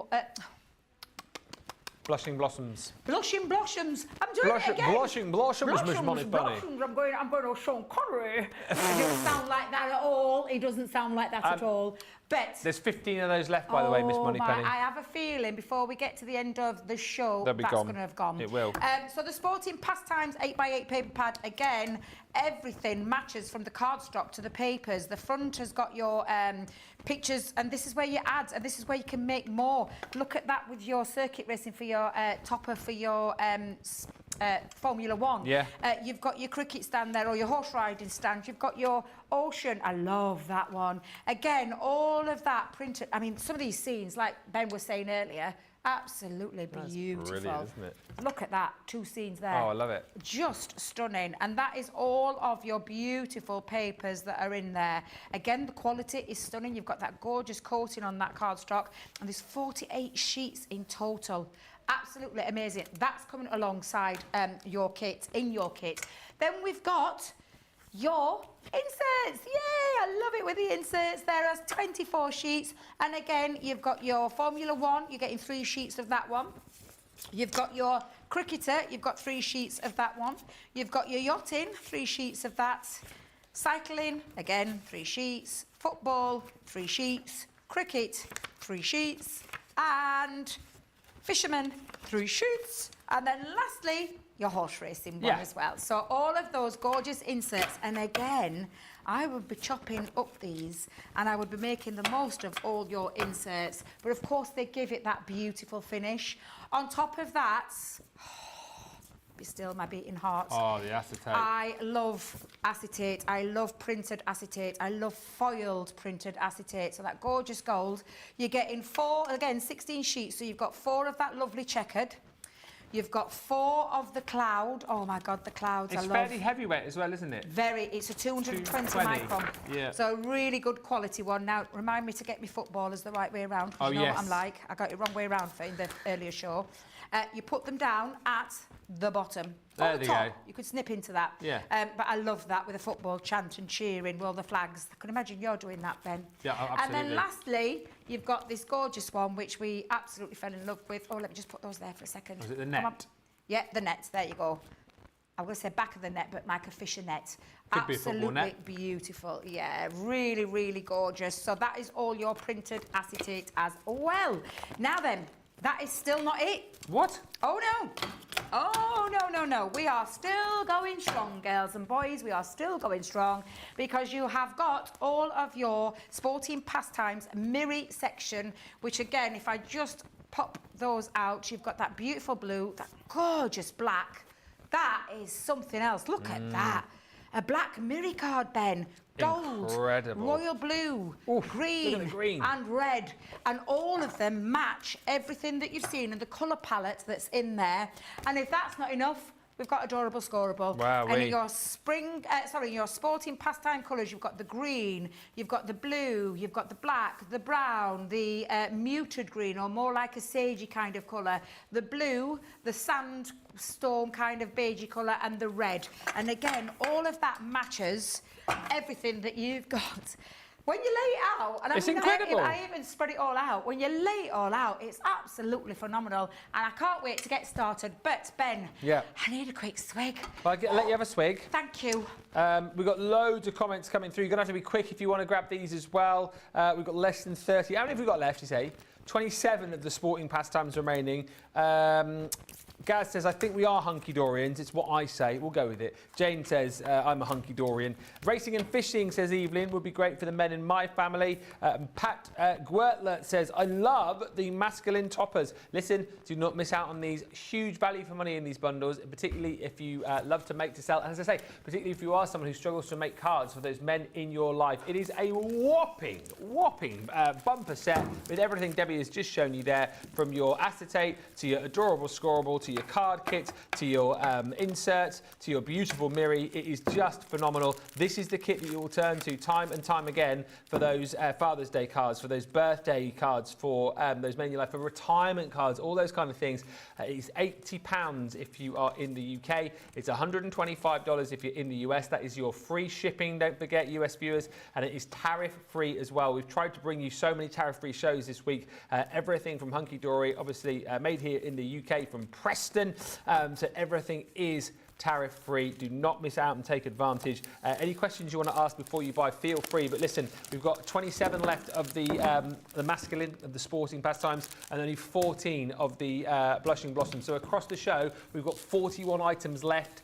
Blushing Blossoms. Blushing Blossoms. I'm doing it again. Blushing Blossoms, Miss Blossoms, Money Bunny. Blossoms. I'm going to Sean Connery. It doesn't sound like that at all. It doesn't sound like that at all. But There's 15 of those left, by the way, Miss Money Penny. I have a feeling before we get to the end of the show, They'll be that's gone. going to have gone. It will. So the Sporting Pastimes 8x8 paper pad, again, everything matches from the cardstock to the papers. The front has got your pictures, and this is where you add, and this is where you can make more. Look at that with your circuit racing for your topper for your Formula 1. Yeah. You've got your cricket stand there, or your horse riding stand. You've got your ocean. I love that one. Again, all of that printed. I mean, some of these scenes, like Ben was saying earlier, absolutely beautiful. Brilliant, isn't it? Look at that, 2 scenes there. Oh, I love it. Just stunning. And that is all of your beautiful papers that are in there. Again, the quality is stunning. You've got that gorgeous coating on that cardstock, and there's 48 sheets in total. Absolutely amazing. That's coming alongside your kit, in your kit. Then we've got your inserts. Yay, I love it with the inserts. There are 24 sheets. And again, you've got your Formula 1. You're getting 3 sheets of that one. You've got your cricketer. You've got 3 sheets of that one. You've got your yachting, 3 sheets of that. Cycling, again, 3 sheets. Football, 3 sheets. Cricket, 3 sheets. And fishermen, 3 sheets. And then lastly, your horse racing one as well. So all of those gorgeous inserts. And again, I would be chopping up these, and I would be making the most of all your inserts. But of course, they give it that beautiful finish. On top of that, be still my beating heart. Oh, the acetate. I love acetate. I love printed acetate. I love foiled printed acetate. So that gorgeous gold. You're getting 4, again, 16 sheets. So you've got 4 of that lovely checkered. You've got 4 of the cloud. Oh my God, the clouds I It's love. fairly heavyweight as well, isn't it? Very. It's a 220 micron. Yeah. So really good quality one. Now, remind me to get my footballers the right way around. Oh, you know yes. what I'm like. I got it wrong way around in the earlier show. You put them down at the bottom. There Or the you top. go. You could snip into that. Yeah. But I love that with a football chant and cheering, roll the flags. I can imagine you're doing that, Ben. Yeah, absolutely. And then lastly, you've got this gorgeous one, which we absolutely fell in love with. Oh, let me just put those there for a second. Was it the Come on. net? Yeah, the net. There you go. I was going to say back of the net, but like a fisher net. Could be a football Absolutely net. beautiful. Yeah, really, really gorgeous. So that is all your printed acetate as well. Now then, that is still not it. What? Oh no. Oh, no. We are still going strong, girls and boys. We are still going strong because you have got all of your sporting pastimes Miri section, which again, if I just pop those out, you've got that beautiful blue, that gorgeous black. That is something else. Look at that. A black Miri card, Ben. Gold, Incredible. royal blue, Oof, green, look at the green and red, and all of them match everything that you've seen in the colour palette that's in there. And if that's not enough, we've got adorable scoreable. Wow, and in your your sporting pastime colours, you've got the green, you've got the blue, you've got the black, the brown, the muted green, or more like a sagey kind of colour, the blue, the sandstone kind of beigey colour, and the red. And again, all of that matches everything that you've got. When you lay it out, and it's incredible. I even spread it all out. When you lay it all out, it's absolutely phenomenal, and I can't wait to get started. But Ben, I need a quick swig. I'll let you have a swig. Thank you. We've got loads of comments coming through. You're gonna have to be quick if you want to grab these as well. We've got less than 30. How many have we got left? You say 27 of the sporting pastimes remaining. Gaz says, I think we are hunky-dorians. It's what I say. We'll go with it. Jane says, I'm a hunky-dorian. Racing and fishing, says Evelyn, would be great for the men in my family. Pat Gwertler says, I love the masculine toppers. Listen, do not miss out on these. Huge value for money in these bundles, particularly if you love to make to sell. And as I say, particularly if you are someone who struggles to make cards for those men in your life. It is a whopping bumper set with everything Debbie has just shown you there, from your acetate to your adorable scoreable to your card kit, to your inserts, to your beautiful Miri. It is just phenomenal. This is the kit that you will turn to time and time again for those Father's Day cards, for those birthday cards, for those men in your life, for retirement cards, all those kind of things. It's £80 if you are in the UK. It's $125 if you're in the US. That is your free shipping, don't forget, US viewers, and it is tariff-free as well. We've tried to bring you so many tariff-free shows this week. Everything from Hunkydory, obviously made here in the UK from Preston, so everything is tariff-free. Do not miss out and take advantage. Any questions you want to ask before you buy, feel free. But listen, we've got 27 left of the masculine, of the sporting pastimes, and only 14 of the blushing blossoms. So across the show, we've got 41 items left.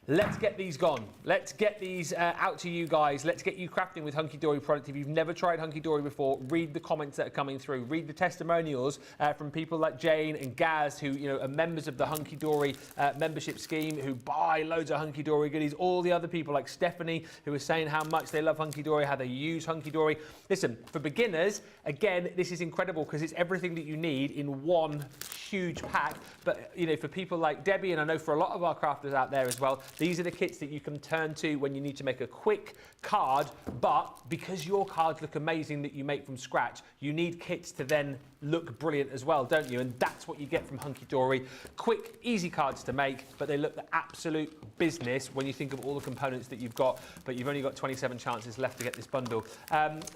Let's get these gone. Let's get these out to you guys. Let's get you crafting with Hunkydory product. If you've never tried Hunkydory before, read the comments that are coming through. Read the testimonials from people like Jane and Gaz, who are members of the Hunkydory membership scheme, who buy loads of Hunkydory goodies. All the other people like Stephanie, who are saying how much they love Hunkydory, how they use Hunkydory. Listen, for beginners, again, this is incredible because it's everything that you need in one huge pack. But for people like Debbie, and I know for a lot of our crafters out there as well, these are the kits that you can turn to when you need to make a quick card, but because your cards look amazing that you make from scratch, you need kits to then look brilliant as well, don't you? And that's what you get from Hunkydory. Quick, easy cards to make, but they look the absolute business when you think of all the components that you've got, but you've only got 27 chances left to get this bundle.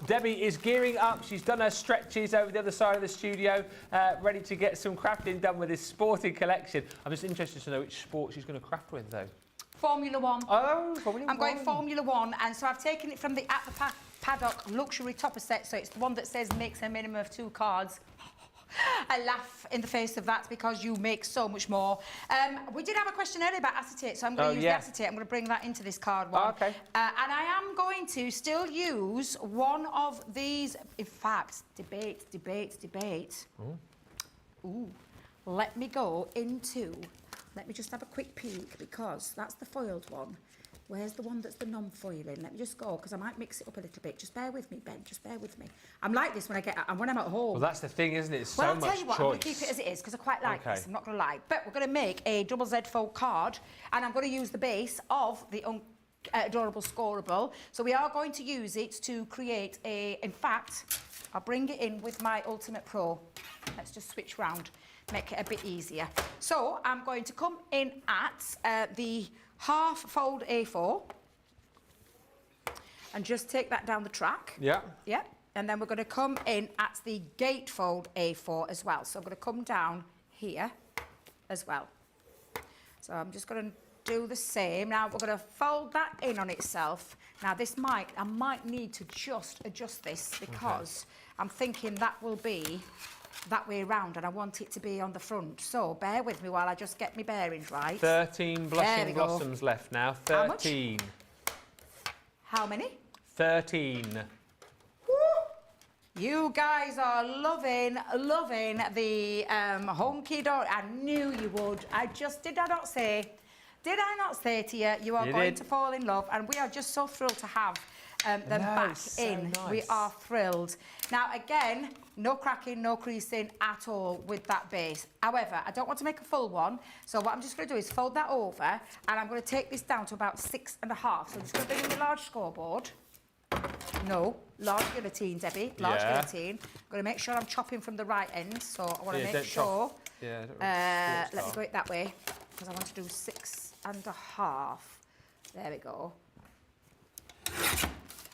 Debbie is gearing up. She's done her stretches over the other side of the studio, ready to get some crafting done with this sporting collection. I'm just interested to know which sport she's going to craft with, though. Formula One. Oh, Formula One. I'm going Formula One, and so I've taken it from the At the Paddock luxury topper set, so it's the one that says makes a minimum of 2 cards. I laugh in the face of that because you make so much more. We did have a question earlier about acetate, so I'm going to use the acetate. I'm going to bring that into this card one. Oh, okay. And I am going to still use one of these. In fact, debate. Ooh. Let me go into... Let me just have a quick peek, because that's the foiled one. Where's the one that's the non-foiling? Let me just go, because I might mix it up a little bit. Just bear with me, Ben. Just bear with me. I'm like this when I'm at home. Well, that's the thing, isn't it? It's well, so I'll much tell you what, choice. I'm going to keep it as it is, because I quite like this. I'm not going to lie. But we're going to make a double Z fold card, and I'm going to use the base of the adorable scoreable. So we are going to use it to create in fact, I'll bring it in with my Ultimate Pro. Let's just switch round. Make it a bit easier. So I'm going to come in at the half fold A4 and just take that down the track. Yeah. Yeah. And then we're going to come in at the gatefold A4 as well. So I'm going to come down here as well. So I'm just going to do the same. Now we're going to fold that in on itself. Now I might need to just adjust this because I'm thinking that will be that way round, and I want it to be on the front. So bear with me while I just get my bearings right. 13 blushing blossoms left now. 13. How many? 13. Woo! You guys are loving the Hunkydory. I knew you would. Did I not say to you, you are going to fall in love, and we are just so thrilled to have them back in. Nice. We are thrilled. Now, again, no cracking, no creasing at all with that base. However, I don't want to make a full one, so what I'm just going to do is fold that over, and I'm going to take this down to about 6.5. So I'm just going to bring in the large scoreboard. No, large guillotine, Debbie. Large guillotine. I'm going to make sure I'm chopping from the right end, so I want to make sure. Let me go it that way, because I want to do 6.5. There we go.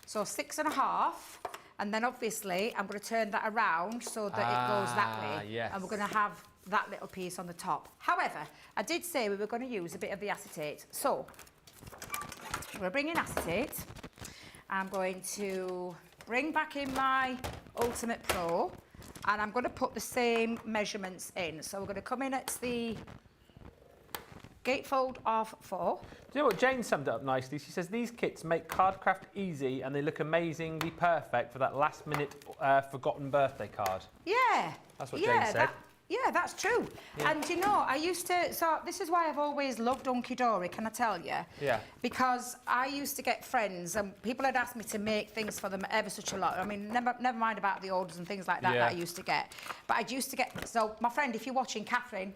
So 6.5, and then obviously I'm going to turn that around so that it goes that way. Yes. And we're going to have that little piece on the top. However, I did say we were going to use a bit of the acetate. So I'm going to bring in acetate. I'm going to bring back in my Ultimate Pro, and I'm going to put the same measurements in. So we're going to come in at the gatefold of 4. Do you know what? Jane summed it up nicely. She says these kits make card craft easy and they look amazingly perfect for that last minute forgotten birthday card. Yeah. That's what Jane said. Yeah, that's true. Yeah. And you know, I used to, so this is why I've always loved Hunkydory, can I tell you? Yeah. Because I used to get friends and people had asked me to make things for them ever such a lot. I mean, never mind about the orders and things like that that I used to get. But I used to get, so my friend, if you're watching, Catherine,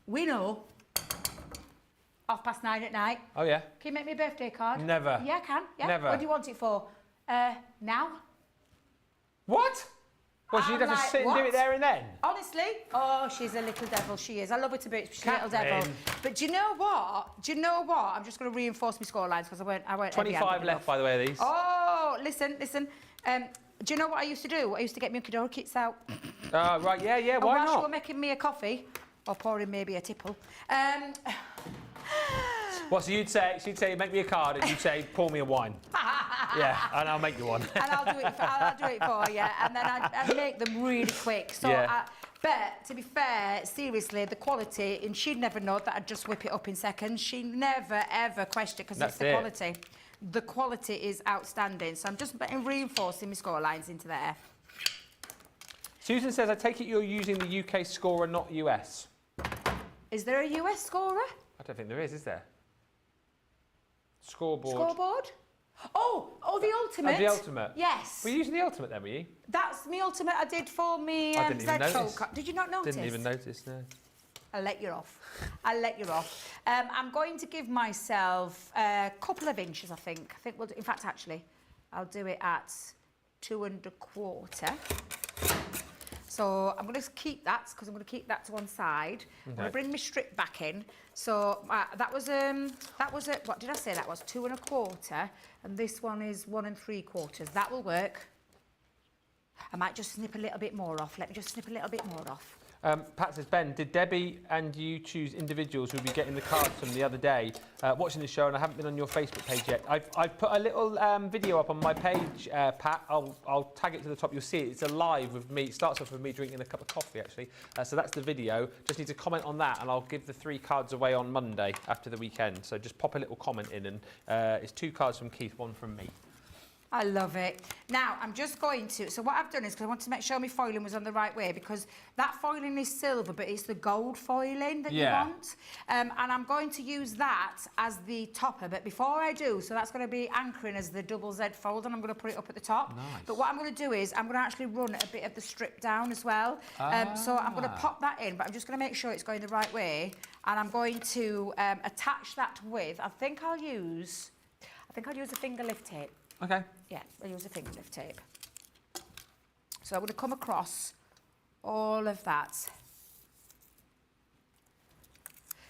we know 9:30 at night. Oh, yeah? Can you make me a birthday card? Never. Yeah, I can. Yeah. Never. What do you want it for? Now? What? Well, so you'd have to sit and do it there and then? Honestly? Oh, she's a little devil, she is. I love her to bits, she's a little devil. But do you know what? I'm just going to reinforce my score lines because I won't 25 left, by the way, of these. Oh, listen. Do you know what I used to do? I used to get my Hunkydory kits out. Right, yeah, why not? Whilst you were making me a coffee, or pouring maybe a tipple. Well, so she'd say, make me a card, and you'd say, pour me a wine. Yeah, and I'll make you one. And I'll do it for you, and then I'd make them really quick. So, but to be fair, seriously, the quality, and she'd never know that I'd just whip it up in seconds. She never ever questioned it because it's the quality. The quality is outstanding. So I'm just reinforcing my score lines into there. Susan says, I take it you're using the UK scorer, not US. Is there a US scorer? I don't think there is there? Scoreboard. Scoreboard? Oh, the Ultimate? Oh, the Ultimate? Yes. Were you using the Ultimate then, were you? That's my Ultimate I did for me. I didn't even notice. Did you not notice? Didn't even notice, no. I'll let you off. I'm going to give myself a couple of inches, I think. In fact, actually, I'll do it at 2 1/4. So I'm going to keep that because I'm going to keep that to one side. Okay. I'm going to bring my strip back in. So that was what did I say? That was 2 1/4, and this one is 1 3/4. That will work. I might just snip a little bit more off. Let me just snip a little bit more off. Pat says, Ben, did Debbie and you choose individuals who'll be getting the cards from the other day watching the show, and I haven't been on your Facebook page yet. I've put a little video up on my page, Pat. I'll tag it to the top. You'll see it. It's a live with me. It starts off with me drinking a cup of coffee, actually. So that's the video. Just need to comment on that, and I'll give the 3 cards away on Monday after the weekend. So just pop a little comment in, and it's 2 cards from Keith, 1 from me. I love it. Now, I'm just going to... So what I've done is, because I want to make sure my foiling was on the right way, because that foiling is silver, but it's the gold foiling that you want. And I'm going to use that as the topper. But before I do, so that's going to be anchoring as the double Z fold, and I'm going to put it up at the top. Nice. But what I'm going to do is, I'm going to actually run a bit of the strip down as well. So I'm going to pop that in, but I'm just going to make sure it's going the right way. And I'm going to attach that with... I think I'll use a finger lift tape. Okay. Yeah, I'll use a finger lift tape. So I'm going to come across all of that.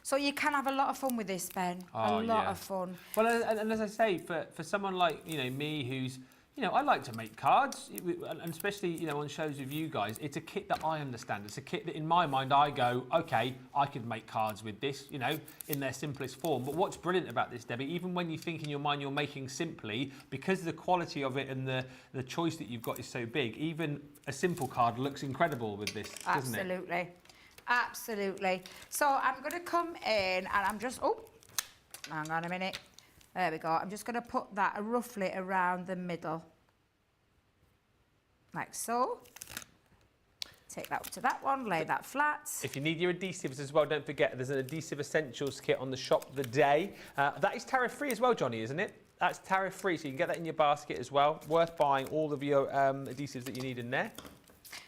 So you can have a lot of fun with this, Ben. A lot of fun. Well, and as I say, for someone like me, who's you know, I like to make cards, and especially, you know, on shows with you guys. It's a kit that I understand. It's a kit that, in my mind, I go, okay, I could make cards with this, you know, in their simplest form. But what's brilliant about this, Debbie, even when you think in your mind you're making simply, because the quality of it and the choice that you've got is so big, even a simple card looks incredible with this, doesn't it? Absolutely. Absolutely. So I'm going to come in and I'm just, oh, hang on a minute. There we go. I'm just going to put that roughly around the middle. Like so. Take that up to that one, lay that flat. If you need your adhesives as well, don't forget there's an adhesive essentials kit on the shop of the day. That is tariff-free as well, Johnny, isn't it? That's tariff-free, so you can get that in your basket as well. Worth buying all of your adhesives that you need in there.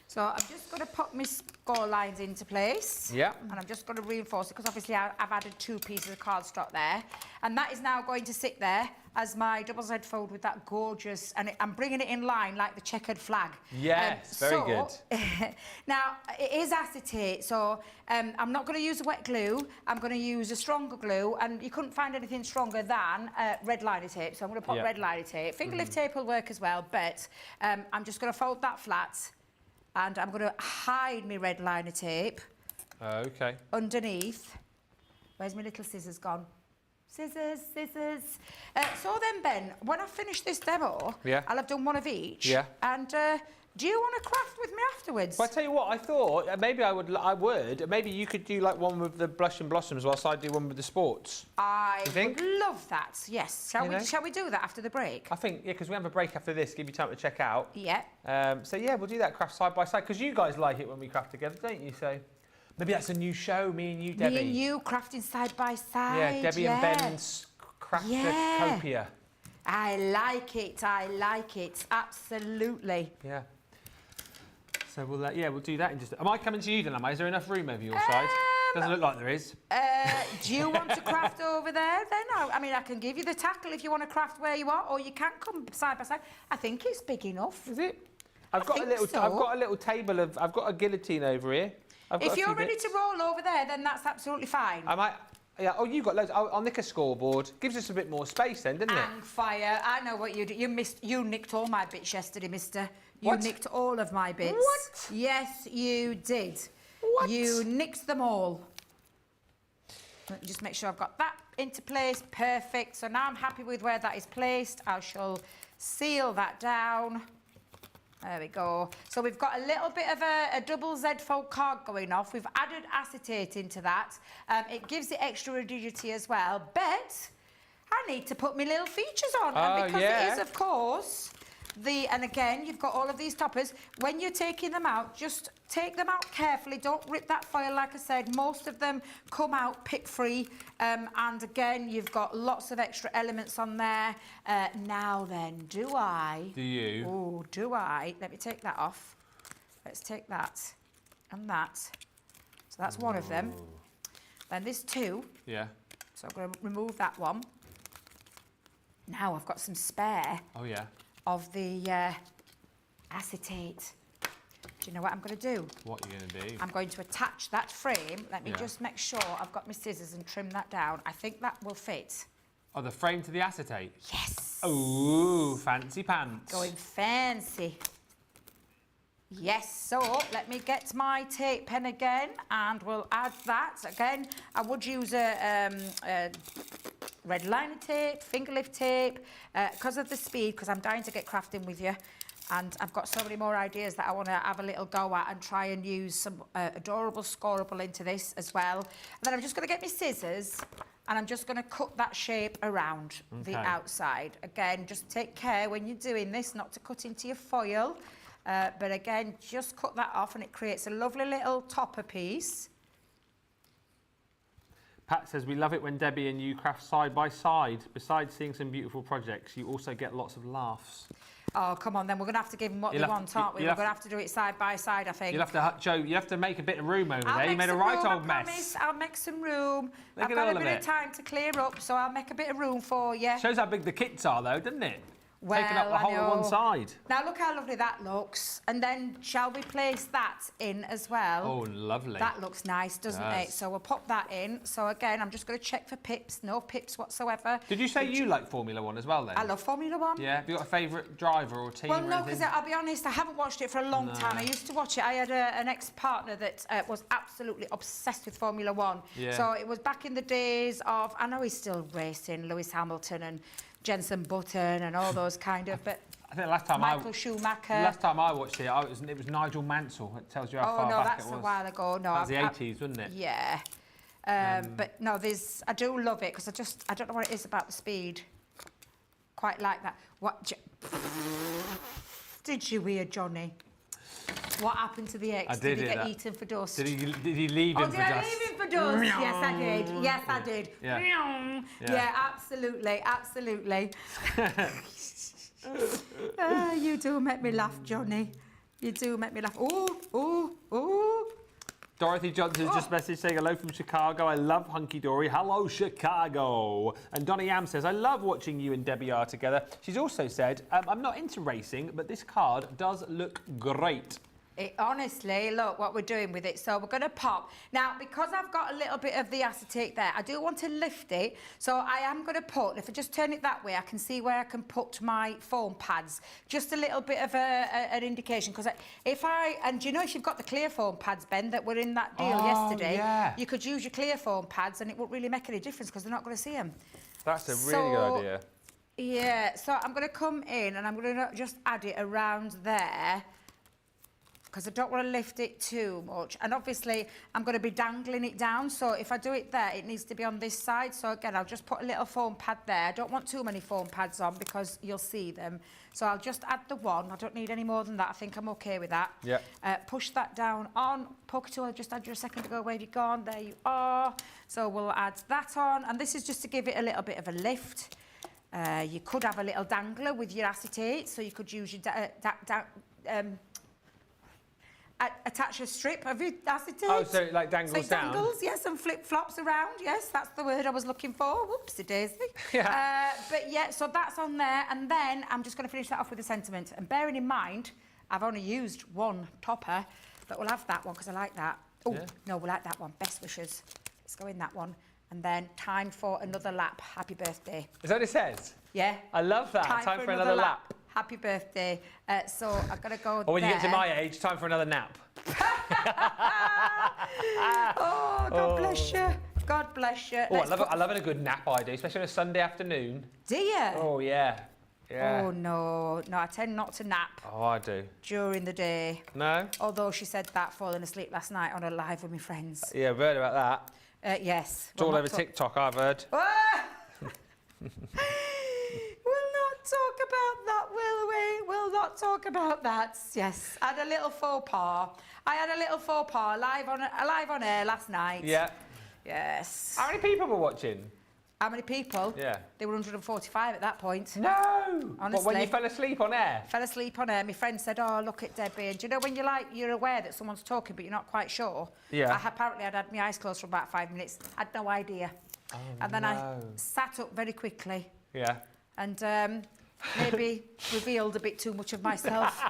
So I'm just going to put my score lines into place. Yeah. And I'm just going to reinforce it because obviously I've added 2 pieces of cardstock there. And that is now going to sit there as my double Z fold with that gorgeous, and I'm bringing it in line like the checkered flag. Yes, very good. Now, it is acetate, so I'm not going to use a wet glue. I'm going to use a stronger glue, and you couldn't find anything stronger than red liner tape, so I'm going to put red liner tape. Finger lift tape will work as well, but I'm just going to fold that flat. And I'm going to hide my red liner tape Okay. underneath. Where's my little scissors gone? Scissors, scissors. So then, Ben, when I finish this demo, I'll have done one of each. Yeah. And do you want to craft with me afterwards? Well, I tell you what, I thought maybe I would. Maybe you could do like one with the blush and blossoms whilst I do one with the sports. I would love that. Yes. Shall we do that after the break? I think, yeah, because we have a break after this, give you time to check out. Yeah. So yeah, we'll do that craft side by side because you guys like it when we craft together, don't you? So maybe that's a new show, me and you, Debbie. Me and you crafting side by side. Yeah, Debbie and Ben's Craftercopia. I like it. I like it. Absolutely. Yeah. So we'll do that in just. Am I coming to you then? Is there enough room over your side? Doesn't look like there is. Do you want to craft over there? Then I mean, I can give you the tackle if you want to craft where you are, or you can come side by side. I think it's big enough. Is it? I've got a little table of. I've got a guillotine over here. If you're ready to roll over there, then that's absolutely fine. I might. Yeah. Oh, you got loads. I'll nick a scoreboard. Gives us a bit more space then, doesn't it? Hang fire. I know what you did. You nicked all my bits yesterday, mister. You What? nicked all of my bits. What? Yes, you did. What? You nicked them all. Let me just make sure I've got that into place. Perfect. So now I'm happy with where that is placed. I shall seal that down. There we go. So we've got a little bit of a double Z fold card going off. We've added acetate into that. It gives it extra rigidity as well. But I need to put my little features on. And because it is, of course, and again, you've got all of these toppers. When you're taking them out, just take them out carefully. Don't rip that foil. Like I said, most of them come out pick-free. And again, you've got lots of extra elements on there. Now then, do I? Do you? Oh, do I? Let me take that off. Let's take that and that. So that's one of them. Then there's 2. Yeah. So I'm going to remove that one. Now I've got some spare. Oh yeah. Of the acetate. Do you know what I'm going to do? What are you going to do? I'm going to attach that frame. Let me just make sure I've got my scissors and trim that down. I think that will fit. Oh, the frame to the acetate? Yes. Ooh, fancy pants. Going fancy. Yes, so let me get my tape pen again and we'll add that. Again, I would use a red liner tape, finger lift tape, because of the speed, because I'm dying to get crafting with you. And I've got so many more ideas that I want to have a little go at and try and use some adorable scoreable into this as well. And then I'm just going to get my scissors and I'm just going to cut that shape around the outside. Again, just take care when you're doing this not to cut into your foil. But again, just cut that off and it creates a lovely little topper piece. Pat says, we love it when Debbie and you craft side by side. Besides seeing some beautiful projects, you also get lots of laughs. Oh, come on then. We're going to have to give them what they want, aren't we? We're going to have to do it side by side, I think. You'll have to, Joe, you have to make a bit of room over there. You made a right old mess. Promise. I'll make some room. Look I've at got all a of bit it. of time to clear up, so I'll make a bit of room for you. Shows how big the kits are, though, doesn't it? Well, taking up the whole of one side. Now look how lovely that looks. And then shall we place that in as well? Oh, lovely. That looks nice, doesn't it? So we'll pop that in. So again, I'm just going to check for pips. No pips whatsoever. Did you say you like Formula 1 as well then? I love Formula 1. Yeah, have you got a favourite driver or team? Well, no, because I'll be honest, I haven't watched it for a long time. I used to watch it. I had an ex-partner that was absolutely obsessed with Formula 1. Yeah. So it was back in the days of, I know he's still racing, Lewis Hamilton and Jenson Button and all those kind of, but I think the last time Michael Schumacher. The last time I watched it, it was Nigel Mansell. It tells you how far back it was. Oh, no, that's a while ago. No, that was the 80s, wasn't it? Yeah. But no, I do love it because I don't know what it is about the speed. Quite like that. What did you hear, Johnny? What happened to the ex? Did he get eaten for dust? Did he leave him for dust? Did I leave him for dust? Yes, I did. Yes, I did. Yeah, absolutely, absolutely. You do make me laugh, Johnny. You do make me laugh. Oh. Dorothy Johnson's just messaged saying hello from Chicago. I love Hunkydory. Hello, Chicago. And Donnie Yam says, I love watching you and Debbie are together. She's also said, I'm not into racing, but this card does look great. Honestly, look what we're doing with it. So we're going to pop. Now, because I've got a little bit of the acetate there, I do want to lift it. So I am going to put, if I just turn it that way, I can see where I can put my foam pads. Just a little bit of an indication. Because and you know, if you've got the clear foam pads, Ben, that were in that deal yesterday, you could use your clear foam pads and it wouldn't really make any difference because they're not going to see them. That's a really good idea. Yeah, so I'm going to come in and I'm going to just add it around there, because I don't want to lift it too much. And obviously, I'm going to be dangling it down. So if I do it there, it needs to be on this side. So again, I'll just put a little foam pad there. I don't want too many foam pads on because you'll see them. So I'll just add the one. I don't need any more than that. I think I'm okay with that. Yeah. Push that down on. Poke tool, I just had you a second ago. Where have you gone? There you are. So we'll add that on. And this is just to give it a little bit of a lift. You could have a little dangler with your acetate. So you could use your attach a strip of your acetate. Oh, so it like dangles down? Dangles, yes, and flip-flops around. Yes, that's the word I was looking for. Whoopsie daisy. Yeah. But yeah, so that's on there. And then I'm just going to finish that off with a sentiment. And bearing in mind, I've only used one topper, but we'll have that one because I like that. Oh, no, we like that one. Best wishes. Let's go in that one. And then time for another lap. Happy birthday. Is that what it says? Yeah. I love that. Time for another lap. Happy birthday. So I've got to go or when you get to my age, time for another nap. Oh, God bless you. God bless you. Oh, I love a good nap, I do, especially on a Sunday afternoon. Do you? Oh, yeah. Yeah. Oh, no. No, I tend not to nap. Oh, I do. During the day. No? Although she said that falling asleep last night on a live with my friends. Yeah, I've heard about that. Yes. It's all over TikTok, I've heard. We'll not talk about that, will we? We'll not talk about that. Yes, I had a little faux pas. live on air last night. Yeah. Yes. How many people were watching? How many people? Yeah. There were 145 at that point. No! Honestly. What, when you fell asleep on air? Fell asleep on air. My friend said, oh, look at Debbie. And do you know when you're aware that someone's talking but you're not quite sure? Yeah. Apparently I'd had my eyes closed for about 5 minutes. I had no idea. Oh, and then I sat up very quickly. Yeah. And maybe revealed a bit too much of myself.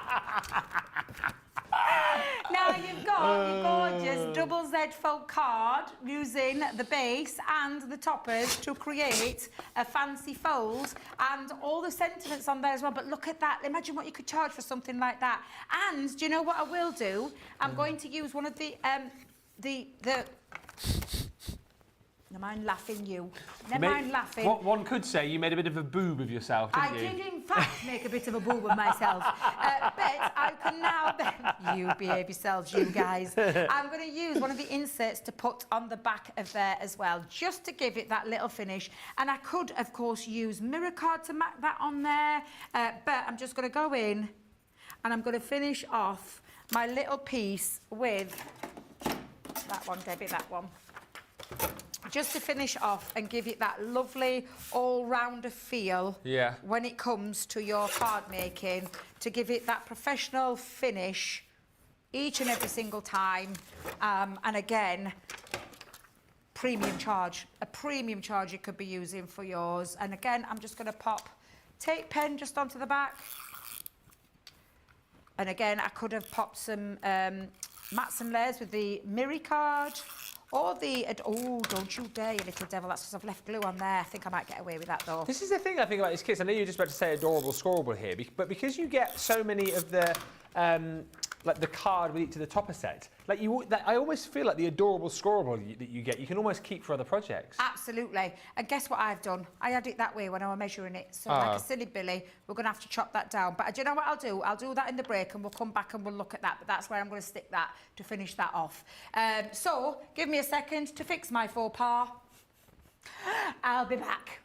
Now you've got your gorgeous double Z fold card using the base and the toppers to create a fancy fold and all the sentiments on there as well. But look at that. Imagine what you could charge for something like that. And do you know what I will do? I'm going to use one of the Never mind laughing, you. Never mind laughing. What one could say, you made a bit of a boob of yourself, didn't you? I did, in fact, make a bit of a boob of myself. But I can now... You behave yourselves, you guys. I'm going to use one of the inserts to put on the back of there as well, just to give it that little finish. And I could, of course, use mirror card to mark that on there. But I'm just going to go in and I'm going to finish off my little piece with... That one, Debbie, that one. Just to finish off and give it that lovely all-rounder feel when it comes to your card making, to give it that professional finish each and every single time. And again, a premium charge you could be using for yours. And again, I'm just going to pop tape pen just onto the back. And again, I could have popped some mats and layers with the Miri card. Or the, oh, don't you dare, you little devil. That's because I've left glue on there. I think I might get away with that, though. This is the thing I think about these kits. I know you're just about to say adorable, scoreable here, but because you get so many of the, like the card with each of the topper set, like I almost feel like the adorable, scoreable that you get, you can almost keep for other projects. Absolutely. And guess what I've done? I had it that way when I was measuring it. So like a silly Billy, we're going to have to chop that down. But do you know what I'll do? I'll do that in the break and we'll come back and we'll look at that. But that's where I'm going to stick that to finish that off. So give me a second to fix my faux pas. I'll be back.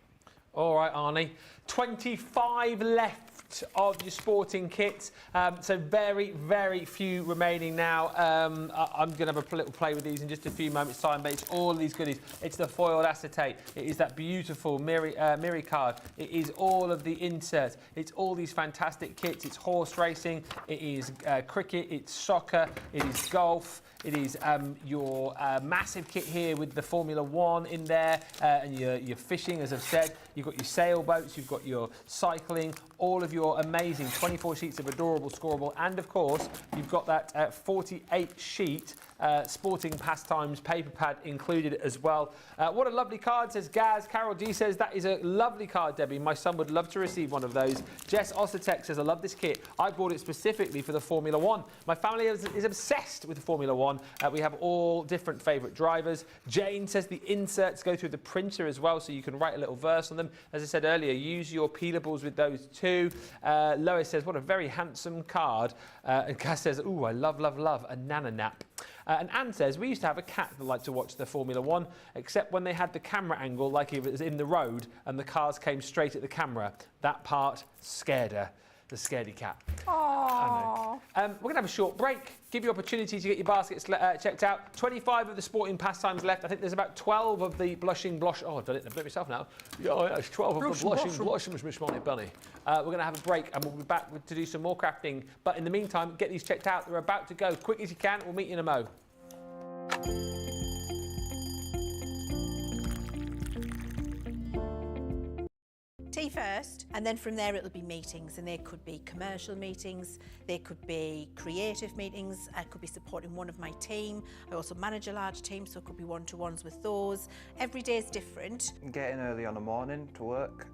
All right, Arnie. 25 left of your sporting kits. So very, very few remaining now. I'm going to have a little play with these in just a few moments' time, but it's all these goodies. It's the foiled acetate. It is that beautiful Miri card. It is all of the inserts. It's all these fantastic kits. It's horse racing. It is cricket. It's soccer. It is golf. It is your massive kit here with the Formula 1 in there, and your fishing, as I've said. You've got your sailboats, you've got your cycling, all of your amazing 24 sheets of adorable, scoreable, and of course, you've got that 48 sheet sporting pastimes paper pad included as well. What a lovely card, says Gaz. Carol D says, that is a lovely card, Debbie. My son would love to receive one of those. Jess Ossetek says, I love this kit. I bought it specifically for the Formula 1. My family is obsessed with the Formula 1. We have all different favourite drivers. Jane says the inserts go through the printer as well, so you can write a little verse on them. As I said earlier, use your peelables with those too. Lois says, what a very handsome card. And Gaz says, ooh, I love, love, love a Nana Nap. And Anne says, we used to have a cat that liked to watch the Formula 1, except when they had the camera angle like it was in the road and the cars came straight at the camera. That part scared her. The scaredy cat. Aww. We're going to have a short break. Give you opportunity to get your baskets checked out. 25 of the sporting pastimes left. I think there's about 12 of the blushing blush. Oh, I've done it. I've done it myself now. Yeah, it's 12 of the blushing blossoms, Miss Monty Bunny. We're going to have a break and we'll be back to do some more crafting. But in the meantime, get these checked out. They're about to go. Quick as you can. We'll meet you in a mo. Tea first, and then from there it'll be meetings, and there could be commercial meetings, there could be creative meetings, I could be supporting one of my team. I also manage a large team, so it could be one-to-ones with those. Every day is different. Getting early on the morning to work,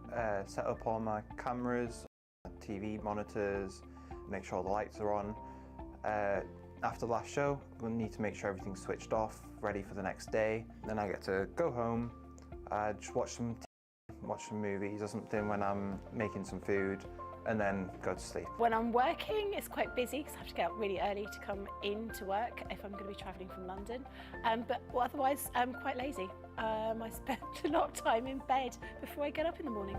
set up all my cameras, TV monitors, make sure the lights are on. After the last show, we'll need to make sure everything's switched off, ready for the next day. Then I get to go home, just watch some movies or something when I'm making some food, and then go to sleep. When I'm working, it's quite busy because I have to get up really early to come in to work if I'm going to be travelling from London. But otherwise, I'm quite lazy. I spend a lot of time in bed before I get up in the morning.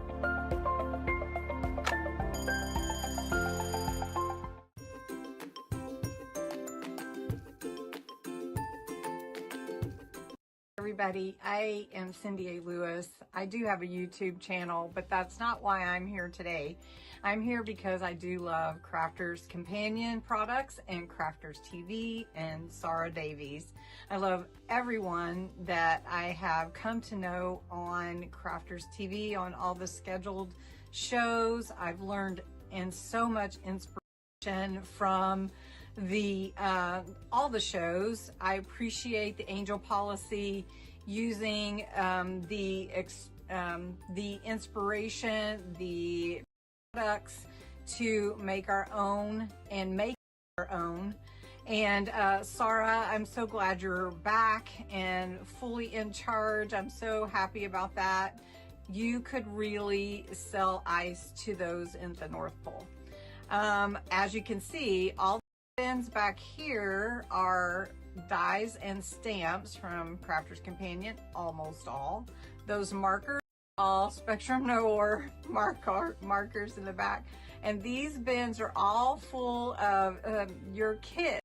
Everybody, I am Cindy A. Lewis. I do have a YouTube channel, but that's not why I'm here today. I'm here because I do love Crafters Companion products and Crafters TV and Sarah Davies. I love everyone that I have come to know on Crafters TV, on all the scheduled shows. I've learned and so much inspiration from all the shows. I appreciate the Angel Policy using the inspiration, the products to make our own and make our own. And Sarah, I'm so glad you're back and fully in charge. I'm so happy about that. You could really sell ice to those in the North Pole. As you can see, all bins back here are dies and stamps from Crafters Companion, almost all. Those markers, all Spectrum Noir markers in the back. And these bins are all full of your kits.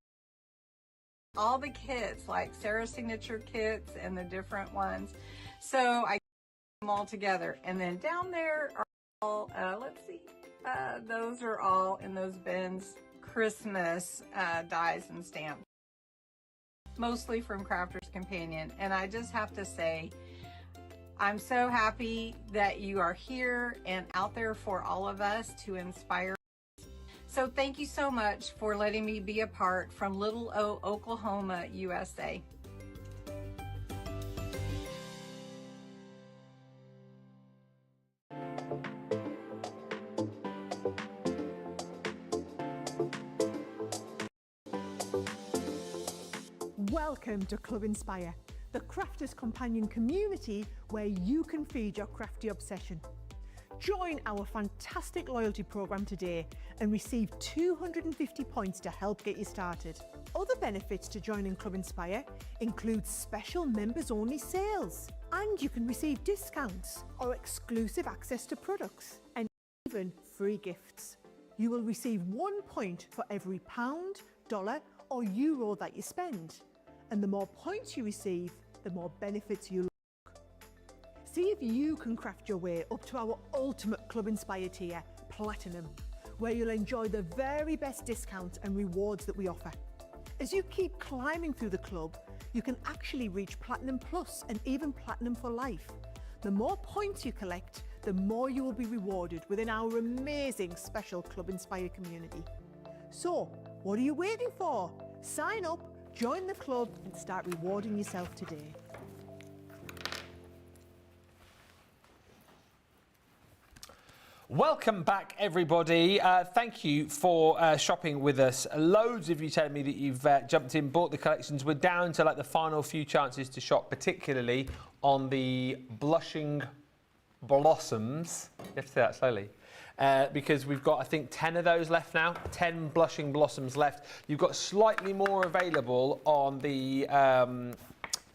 All the kits, like Sarah's signature kits and the different ones. So I put them all together. And then down there are all, let's see, those are all in those bins. Christmas dies and stamps, mostly from Crafters Companion. And I just have to say, I'm so happy that you are here and out there for all of us to inspire. So thank you so much for letting me be a part from Little O, Oklahoma, USA. Welcome to Club Inspire, the Crafters Companion community where you can feed your crafty obsession. Join our fantastic loyalty program today and receive 250 points to help get you started. Other benefits to joining Club Inspire include special members-only sales, and you can receive discounts or exclusive access to products, and even free gifts. You will receive 1 point for every pound, dollar or euro that you spend. And the more points you receive, the more benefits you'll unlock. See if you can craft your way up to our ultimate Club Inspire tier, Platinum, where you'll enjoy the very best discounts and rewards that we offer. As you keep climbing through the club, you can actually reach Platinum Plus and even Platinum for life. The more points you collect, the more you will be rewarded within our amazing special Club Inspire community. So, what are you waiting for? Sign up, join the club and start rewarding yourself today. Welcome back, everybody. Thank you for shopping with us. Loads of you telling me that you've jumped in, bought the collections. We're down to like the final few chances to shop, particularly on the Blushing Blossoms. You have to say that slowly. Because we've got, I think, 10 of those left now. 10 Blushing Blossoms left. You've got slightly more available on the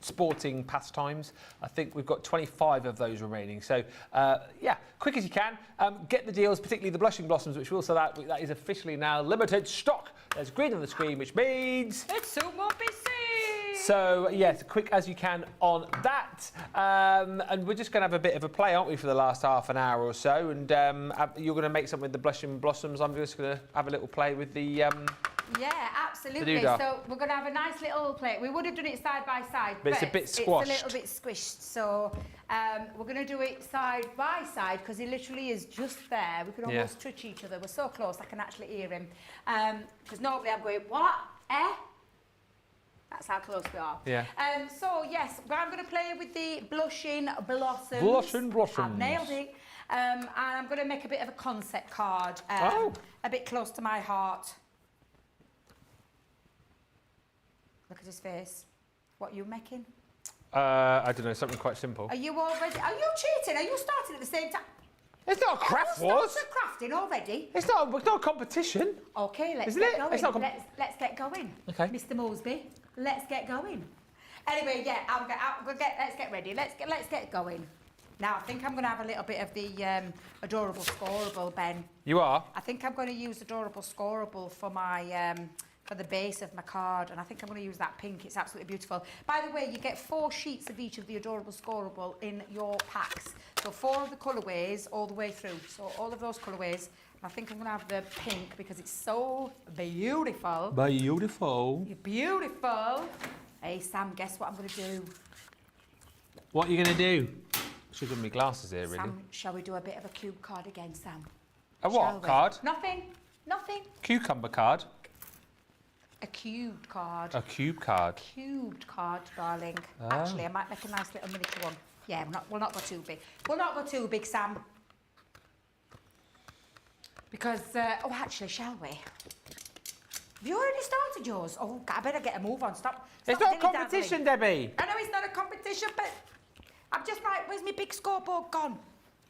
sporting pastimes. I think we've got 25 of those remaining. So, yeah, quick as you can. Get the deals, particularly the Blushing Blossoms, which will also that is officially now limited stock. There's green on the screen, which means It's so more busy. So, yes, quick as you can on that. And we're just going to have a bit of a play, aren't we, for the last half an hour or so? And you're going to make something with the Blushing Blossoms. I'm just going to have a little play with the... Yeah, absolutely. So we're going to have a nice little play. We would have done it side by side, but it's a bit squashed. It's a little bit squished. So we're going to do it side by side because he literally is just there. We can almost touch each other. We're so close I can actually hear him. Because normally I'm going, what? That's how close we are. Yeah. So, yes, I'm going to play with the Blushing Blossoms. Blushing Blossoms. I've nailed it. And I'm going to make a bit of a concept card. A bit close to my heart. Look at his face. What are you making? I don't know, something quite simple. Are you already... Are you cheating? Are you starting at the same time? It's not a craft wars. Crafting already? It's not a competition. Okay, let's Isn't get it? going. It's not Let's get going. Okay. Mr. Moseby, let's get going. Anyway, yeah, let's get ready. Let's get going. Now, I think I'm going to have a little bit of the Adorable Scoreable, Ben. You are? I think I'm going to use Adorable Scoreable for my... for the base of my card, and I think I'm going to use that pink. It's absolutely beautiful. By the way, you get 4 sheets of each of the Adorable Scoreable in your packs. So 4 of the colourways all the way through. So all of those colourways. I think I'm going to have the pink because it's so beautiful. Beautiful. You're beautiful. Hey, Sam, guess what I'm going to do? What are you going to do? Should give me glasses here, really. Sam, shall we do a bit of a cube card again, Sam? A what card? Nothing. Nothing. Cucumber card. A cubed card. A cube card. Cubed card, darling. Actually, I might make a nice little miniature one. Yeah, we'll not go too big. We'll not go too big, Sam. Because, actually, shall we? Have you already started yours? Oh, God, I better get a move on. Stop It's not a competition, Debbie. I know it's not a competition, but I'm just like, where's my big scoreboard gone?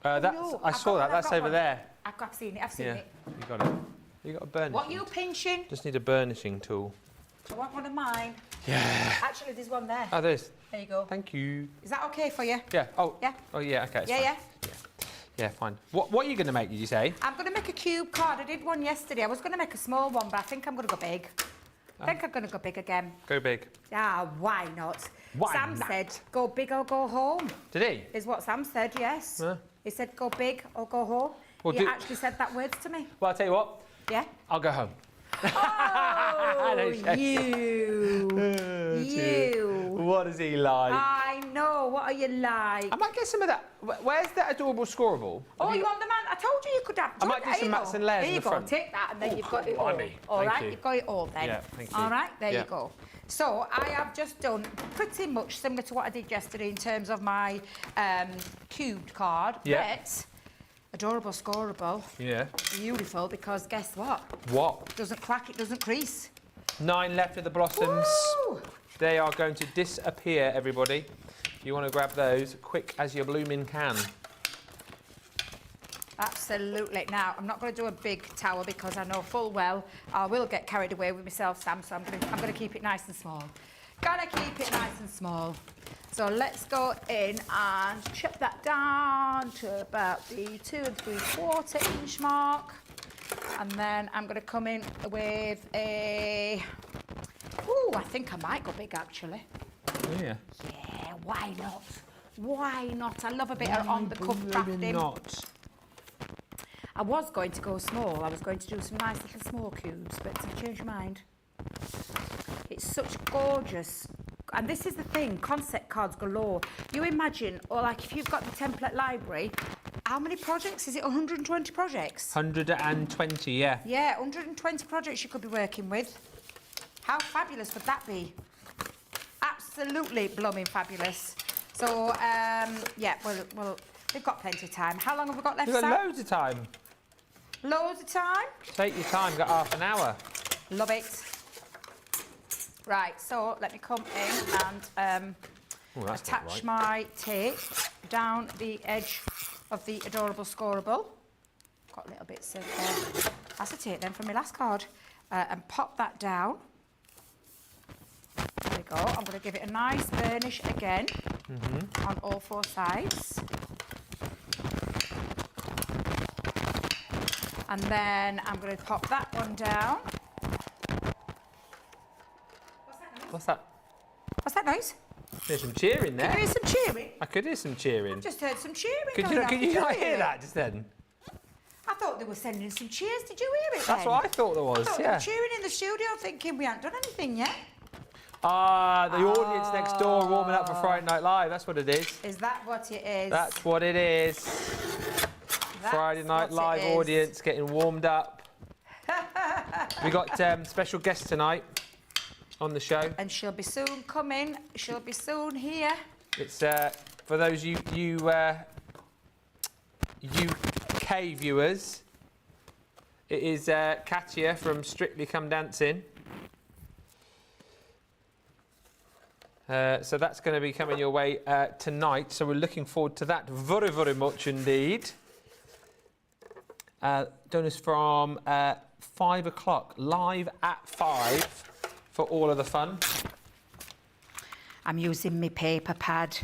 I saw that. That's over there. I've seen it. I've seen it. You got it. You got a burnish. What are you pinching? Just need a burnishing tool. Do you want one of mine? Yeah. Actually, there's one there. Oh, there's. There you go. Thank you. Is that okay for you? Yeah. Oh. Yeah. Oh, yeah. Okay. It's Yeah, fine. yeah. Yeah, fine. What are you going to make, did you say? I'm going to make a cube card. I did one yesterday. I was going to make a small one, but I think I'm going to go big. I think I'm going to go big again. Go big. Ah, why not? Why Sam not? said, go big or go home. Did he? Is what Sam said, yes. Yeah. He said, go big or go home. Well, he actually said that words to me. Well, I'll tell you what. Yeah? I'll go home. Oh, you. What is he like? I know. What are you like? I might get some of that. Where's that adorable scoreable? Oh, you want the man? I told you you could have. I might do some mats and layers in the front. Take that, and then you've got it all. All right, you've got it all then. Yeah, thank you. All right, there you go. So I have just done pretty much similar to what I did yesterday in terms of my cubed card. Yeah. But adorable, scoreable. Yeah. Beautiful, because guess what? What? It doesn't crack, it doesn't crease. 9 left of the blossoms. Woo! They are going to disappear, everybody. You want to grab those quick as you blooming can. Absolutely. Now, I'm not going to do a big tower because I know full well I will get carried away with myself, Sam, so I'm going to keep it nice and small. Gotta keep it nice and small. So let's go in and chop that down to about the 2 3/4 inch mark. And then I'm going to come in with a... Ooh, I think I might go big, actually. Yeah. Yeah, why not? Why not? I love a bit of on-the-cuff crafting. Not. I was going to go small. I was going to do some nice little small cubes, but I've changed my mind. It's such gorgeous... And this is the thing, concept cards galore. You imagine, or like if you've got the template library, how many projects? Is it 120 projects? 120, yeah. Yeah, 120 projects you could be working with. How fabulous would that be? Absolutely blooming fabulous. So, yeah, well, we've got plenty of time. How long have we got left, We've got Sam? loads of time. Loads of time? Take your time, got half an hour. Love it. Right, so let me come in and attach my tape down the edge of the adorable scoreable. Got little bits of acetate then from my last card. And pop that down. There we go. I'm going to give it a nice burnish again on all 4 sides. And then I'm going to pop that one down. What's that? What's that noise? There's some cheering there. Can you hear some cheering? I could hear some cheering. Just heard some cheering. Could you not hear that just then? I thought they were sending some cheers. Did you hear it? That's then? what I thought there was, I thought yeah. they were cheering in the studio, thinking we hadn't done anything yet. Ah, the audience next door warming up for Friday Night Live. That's what it is. Is that what it is? That's what it is. Friday Night Live audience getting warmed up. We got special guests tonight on the show. And she'll be soon coming. She'll be soon here. It's for those you UK viewers. It is Katya from Strictly Come Dancing. So that's going to be coming your way tonight. So we're looking forward to that very, very much indeed. Donors from 5 o'clock, live at 5 for all of the fun. I'm using my paper pad.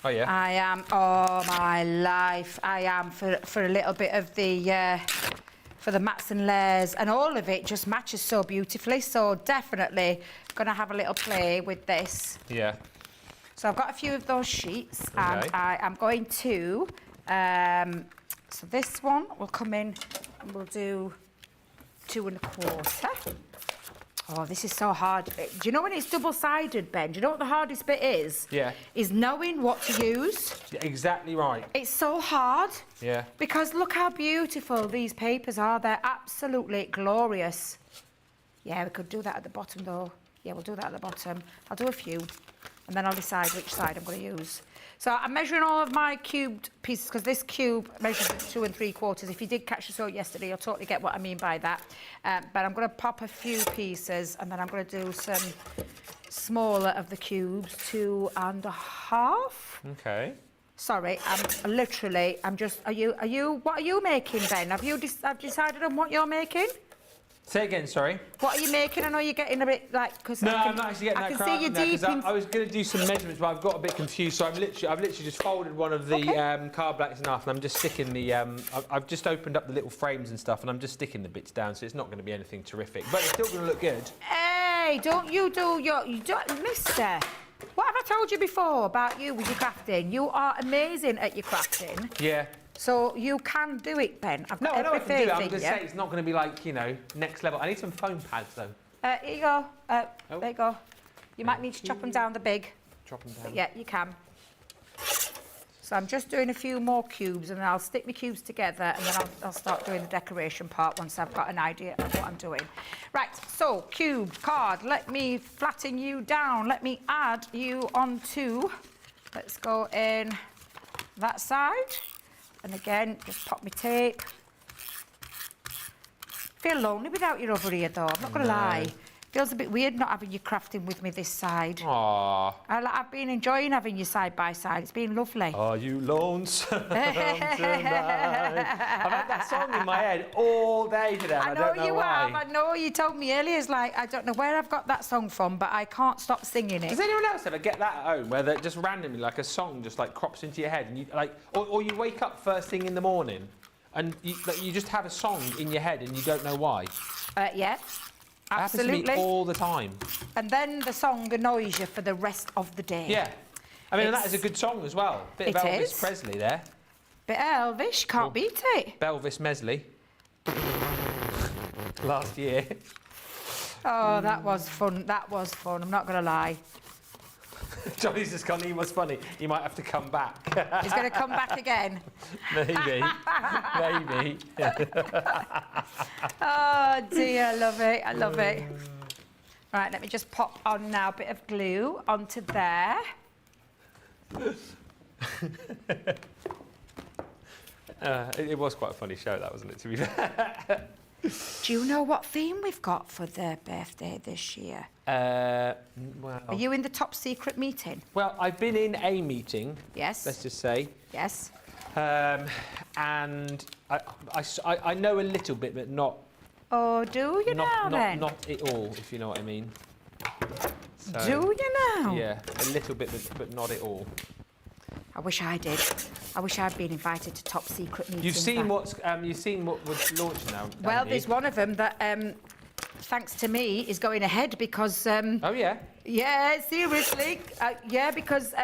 Oh yeah. I am. Oh my life! I am for a little bit of the for the mats and layers, and all of it just matches so beautifully. So definitely gonna have a little play with this. Yeah. So I've got a few of those sheets, and Okay. I am going to. So this one will come in, and we'll do 2 1/4. Oh, this is so hard. Do you know when it's double-sided, Ben? Do you know what the hardest bit is? Yeah. Is knowing what to use. Yeah, exactly right. It's so hard. Yeah. Because look how beautiful these papers are. They're absolutely glorious. Yeah, we could do that at the bottom, though. Yeah, we'll do that at the bottom. I'll do a few, and then I'll decide which side I'm going to use. So I'm measuring all of my cubed pieces, because this cube measures 2 3/4. If you did catch the show yesterday, you'll totally get what I mean by that. But I'm going to pop a few pieces, and then I'm going to do some smaller of the cubes, 2 1/2. Okay. Sorry, I'm just, what are you making, Ben? Have you decided on what you're making? Say again, sorry. What are you making? I know you're getting a bit like, because No, I'm not actually getting I that can crowd see you now, 'cause deep in. I was going to do some measurements, but I've got a bit confused. So I've literally just folded one of the card blacks in half, and I'm just sticking the. I've just opened up the little frames and stuff, and I'm just sticking the bits down. So it's not going to be anything terrific, but it's still going to look good. Hey, don't you do your, Mister? What have I told you before about you with your crafting? You are amazing at your crafting. Yeah. So you can do it, Ben. I've No, got I know I every can do it. I'm faith in just you. saying it's not going to be like, you know, next level. I need some foam pads though. Here you go. There you go. You might need to chop them down the big. Chop them down. But yeah, you can. So I'm just doing a few more cubes and then I'll stick my cubes together and then I'll start doing the decoration part once I've got an idea of what I'm doing. Right, so cube, card, let me flatten you down. Let me add you onto, let's go in that side. And again, just pop my tape. Feel lonely without you over here though, I'm not going to lie. Feels a bit weird not having you crafting with me this side. Aww. I've been enjoying having you side by side. It's been lovely. Are you lonesome tonight? I've had that song in my head all day today. I don't know you why. have. I know you told me earlier. It's like, I don't know where I've got that song from, but I can't stop singing it. Does anyone else ever get that at home, where that just randomly, like a song just like crops into your head, and you like, or you wake up first thing in the morning, and you just have a song in your head and you don't know why? Yeah. Absolutely. Happens to me all the time. And then the song annoys you for the rest of the day. Yeah. I mean, that is a good song as well. Bit of Elvis Presley there. Bit of Elvis, can't beat it. Belvis Mesley. Last year. Oh, that was fun. That was fun. I'm not going to lie. Johnny's just gone, he was funny. He might have to come back. He's going to come back again. Maybe. Maybe. Oh, dear. I love it. I love it. Right, let me just pop on now a bit of glue onto there. It was quite a funny show, that, wasn't it, to be fair? Do you know what theme we've got for their birthday this year? Well... Are you in the top secret meeting? Well, I've been in a meeting. Yes. Let's just say. Yes. And I know a little bit, but not... Oh, do you now, then? Not it all, if you know what I mean. So, do you now? Yeah, a little bit, but not it all. I wish I did. I wish I'd been invited to top secret meetings. You've seen what was launched now. Well, there's one of them that, thanks to me, is going ahead because. Oh yeah. Yeah, seriously. Yeah, because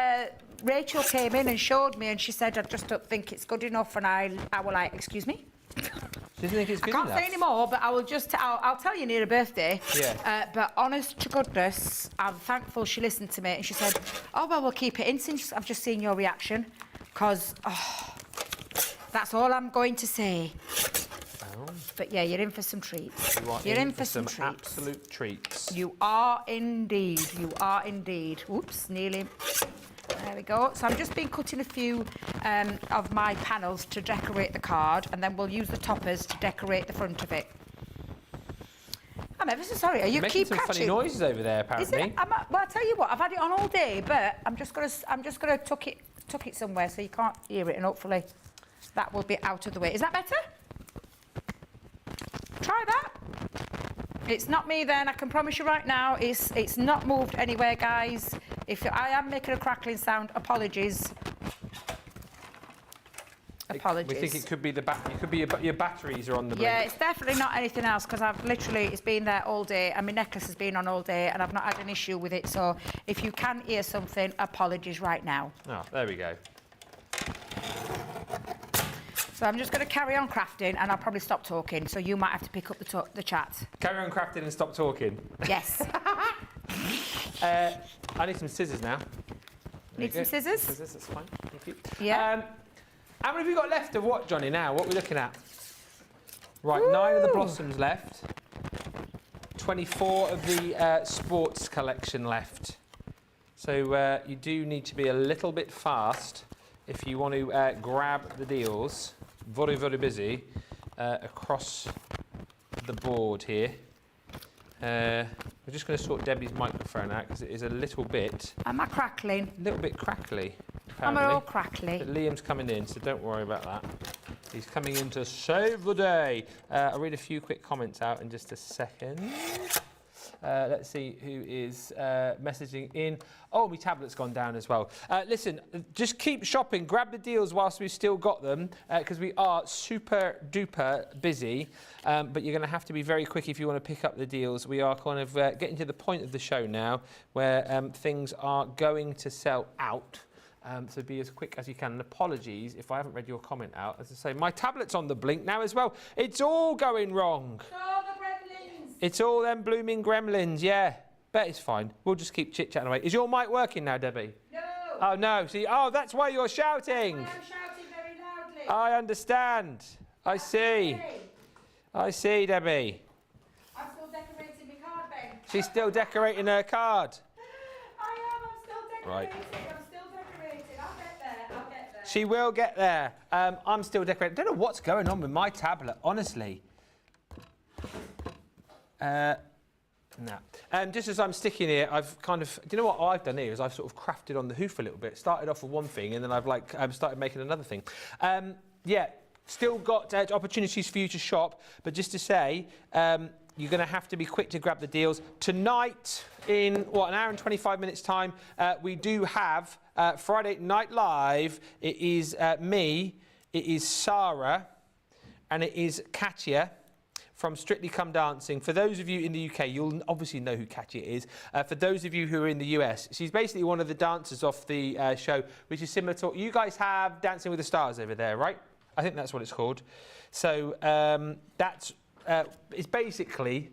Rachel came in and showed me, and she said, "I just don't think it's good enough." And I was like, "Excuse me." She doesn't think it's good enough. I can't enough? say any more, but I will just. I'll tell you near her birthday. Yeah. But honest to goodness, I'm thankful she listened to me and she said, "Oh well, we'll keep it in since I've just seen your reaction," because that's all I'm going to say. Oh. But yeah, you're in for some treats. You're in for some treats. Absolute treats. You are indeed. You are indeed. Oops, nearly. There we go. So I've just been cutting a few of my panels to decorate the card, and then we'll use the toppers to decorate the front of it. I'm ever so sorry. Are you making keep some catching? funny noises over there, apparently. Is it? Well, I tell you what. I've had it on all day, but I'm just gonna tuck it somewhere so you can't hear it, and hopefully that will be out of the way. Is that better? Try that. It's not me then, I can promise you right now, it's not moved anywhere, guys. If I am making a crackling sound, apologies. Apologies. We think it could be the battery. It could be your batteries are on the brink. Yeah, it's definitely not anything else because it's been there all day and my necklace has been on all day and I've not had an issue with it. So if you can hear something, apologies right now. Oh, there we go. So I'm just going to carry on crafting and I'll probably stop talking. So you might have to pick up the chat. Carry on crafting and stop talking. Yes. I need some scissors now. Need some scissors? Scissors, that's fine. Thank you. Yeah. How many have we got left of what, Johnny, now? What are we looking at? Right, 9 of the blossoms left. 24 of the sports collection left. So you do need to be a little bit fast if you want to grab the deals. Very, very busy across the board here. We're just going to sort Debbie's microphone out because it is a little bit... Am I crackling? A little bit crackly. I'm all crackly. But Liam's coming in, so don't worry about that. He's coming in to save the day. I'll read a few quick comments out in just a second. Let's see who is messaging in. Oh, my tablet's gone down as well. Listen, just keep shopping. Grab the deals whilst we've still got them, because we are super duper busy. But you're going to have to be very quick if you want to pick up the deals. We are kind of getting to the point of the show now where things are going to sell out. So be as quick as you can. And apologies if I haven't read your comment out. As I say, my tablet's on the blink now as well. It's all going wrong. It's all them blooming gremlins, yeah. Bet it's fine. We'll just keep chit-chatting away. Is your mic working now, Debbie? No. Oh, no. See, oh, that's why you're shouting. I'm shouting very loudly. I understand. I see. I see, Debbie. I'm still decorating my card, Ben. She's still decorating her card. I am. I'm still decorating. Right. I'm still decorating. I'll get there. I'll get there. She will get there. I'm still decorating. I don't know what's going on with my tablet, honestly. No. Just as I'm sticking here, I've kind of... Do you know what I've done here is I've sort of crafted on the hoof a little bit. Started off with one thing and then I've like started making another thing. Yeah, still got opportunities for you to shop. But just to say, you're going to have to be quick to grab the deals. Tonight, in, what, an hour and 25 minutes time, we do have Friday Night Live. It is me, it is Sarah, and it is Katya from Strictly Come Dancing. For those of you in the UK, you'll obviously know who Katya is. For those of you who are in the US, she's basically one of the dancers off the show, which is similar to... You guys have Dancing with the Stars over there, right? I think that's what it's called. So that's... it's basically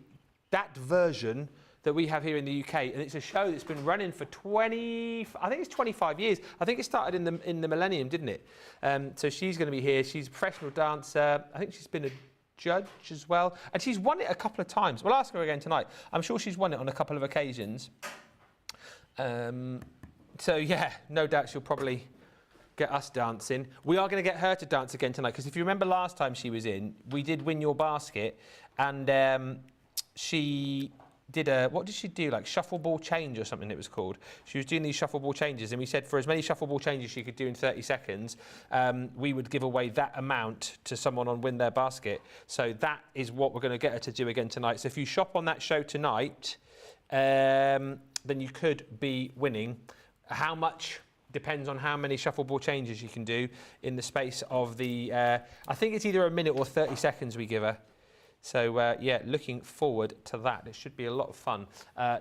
that version that we have here in the UK, and it's a show that's been running for 25 years. I think it started in the millennium, didn't it? So she's going to be here. She's a professional dancer. I think she's been a judge as well, and she's won it a couple of times. We'll ask her again tonight. I'm sure she's won it on a couple of occasions. So yeah, no doubt she'll probably get us dancing. We are going to get her to dance again tonight, because if you remember last time she was in, we did Win Your Basket, and she did a, what did she do, like shuffle ball change or something it was called. She was doing these shuffle ball changes, and we said for as many shuffle ball changes she could do in 30 seconds, we would give away that amount to someone on Win Their Basket. So that is what we're going to get her to do again tonight. So if you shop on that show tonight, then you could be winning. How much depends on how many shuffle ball changes you can do in the space of the, I think it's either a minute or 30 seconds we give her. So, yeah, looking forward to that. It should be a lot of fun.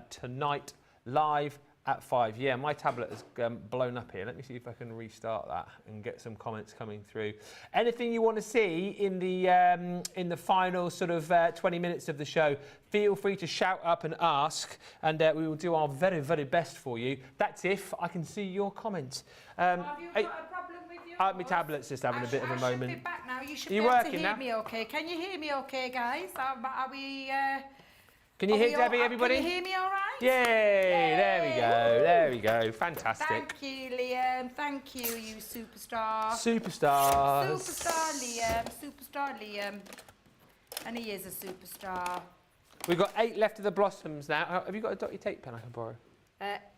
Tonight, live at 5. Yeah, my tablet has blown up here. Let me see if I can restart that and get some comments coming through. Anything you want to see in the final sort of 20 minutes of the show, feel free to shout up and ask, and we will do our very, very best for you. That's if I can see your comments. Have you got a problem with yours? My tablet's just having a bit of a moment. I should be back now. You should Are you be able to working hear now? me okay. Can you hear me okay, guys? Are we... Can you hear Debbie, everybody? Can you hear me all right? Yay! There we go. There we go. Fantastic. Thank you, Liam. Thank you, you superstar. Superstars. Superstar Liam. Superstar Liam. And he is a superstar. We've got 8 left of the blossoms now. Have you got a dotty tape pen I can borrow?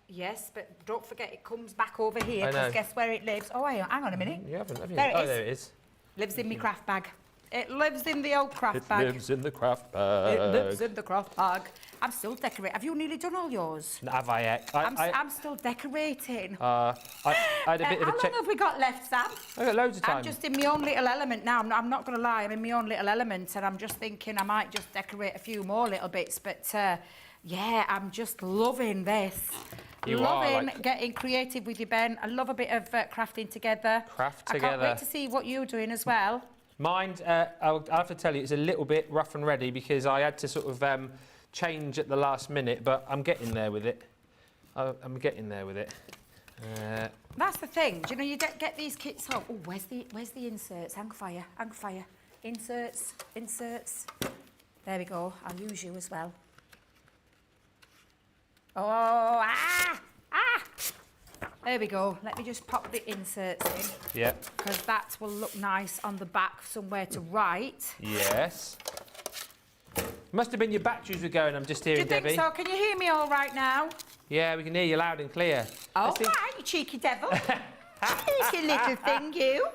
Yes, but don't forget it comes back over here, I know. because guess where it lives? Oh, hang on a minute. You haven't, have you? There it is. There it is. Lives in my craft bag. It lives in the old craft bag. It lives in the craft bag. It lives in the craft bag. I'm still decorating. Have you nearly done all yours? Have I yet? I'm still decorating. I had a bit of a How check. long have we got left, Sam? I've got loads of time. I'm just in my own little element now. I'm not going to lie. I'm in my own little element, and I'm just thinking I might just decorate a few more little bits. But yeah, I'm just loving this. Loving getting creative with you, Ben. I love a bit of crafting together. I can't wait to see what you're doing as well. Mine, I'll have to tell you, it's a little bit rough and ready because I had to sort of change at the last minute, but I'm getting there with it. I'm getting there with it. That's the thing. Do you know, you get these kits home. Oh, where's the inserts? Hang fire, hang fire. Inserts, inserts. There we go. I'll use you as well. Oh, ah! There we go. Let me just pop the inserts in. Yeah. Because that will look nice on the back, somewhere to write. Yes. Must have been your batteries were going, I'm just hearing, Do you Debbie. think so? Can you hear me all right now? Yeah, we can hear you loud and clear. Oh, right, you cheeky devil. Cheeky little thing, you.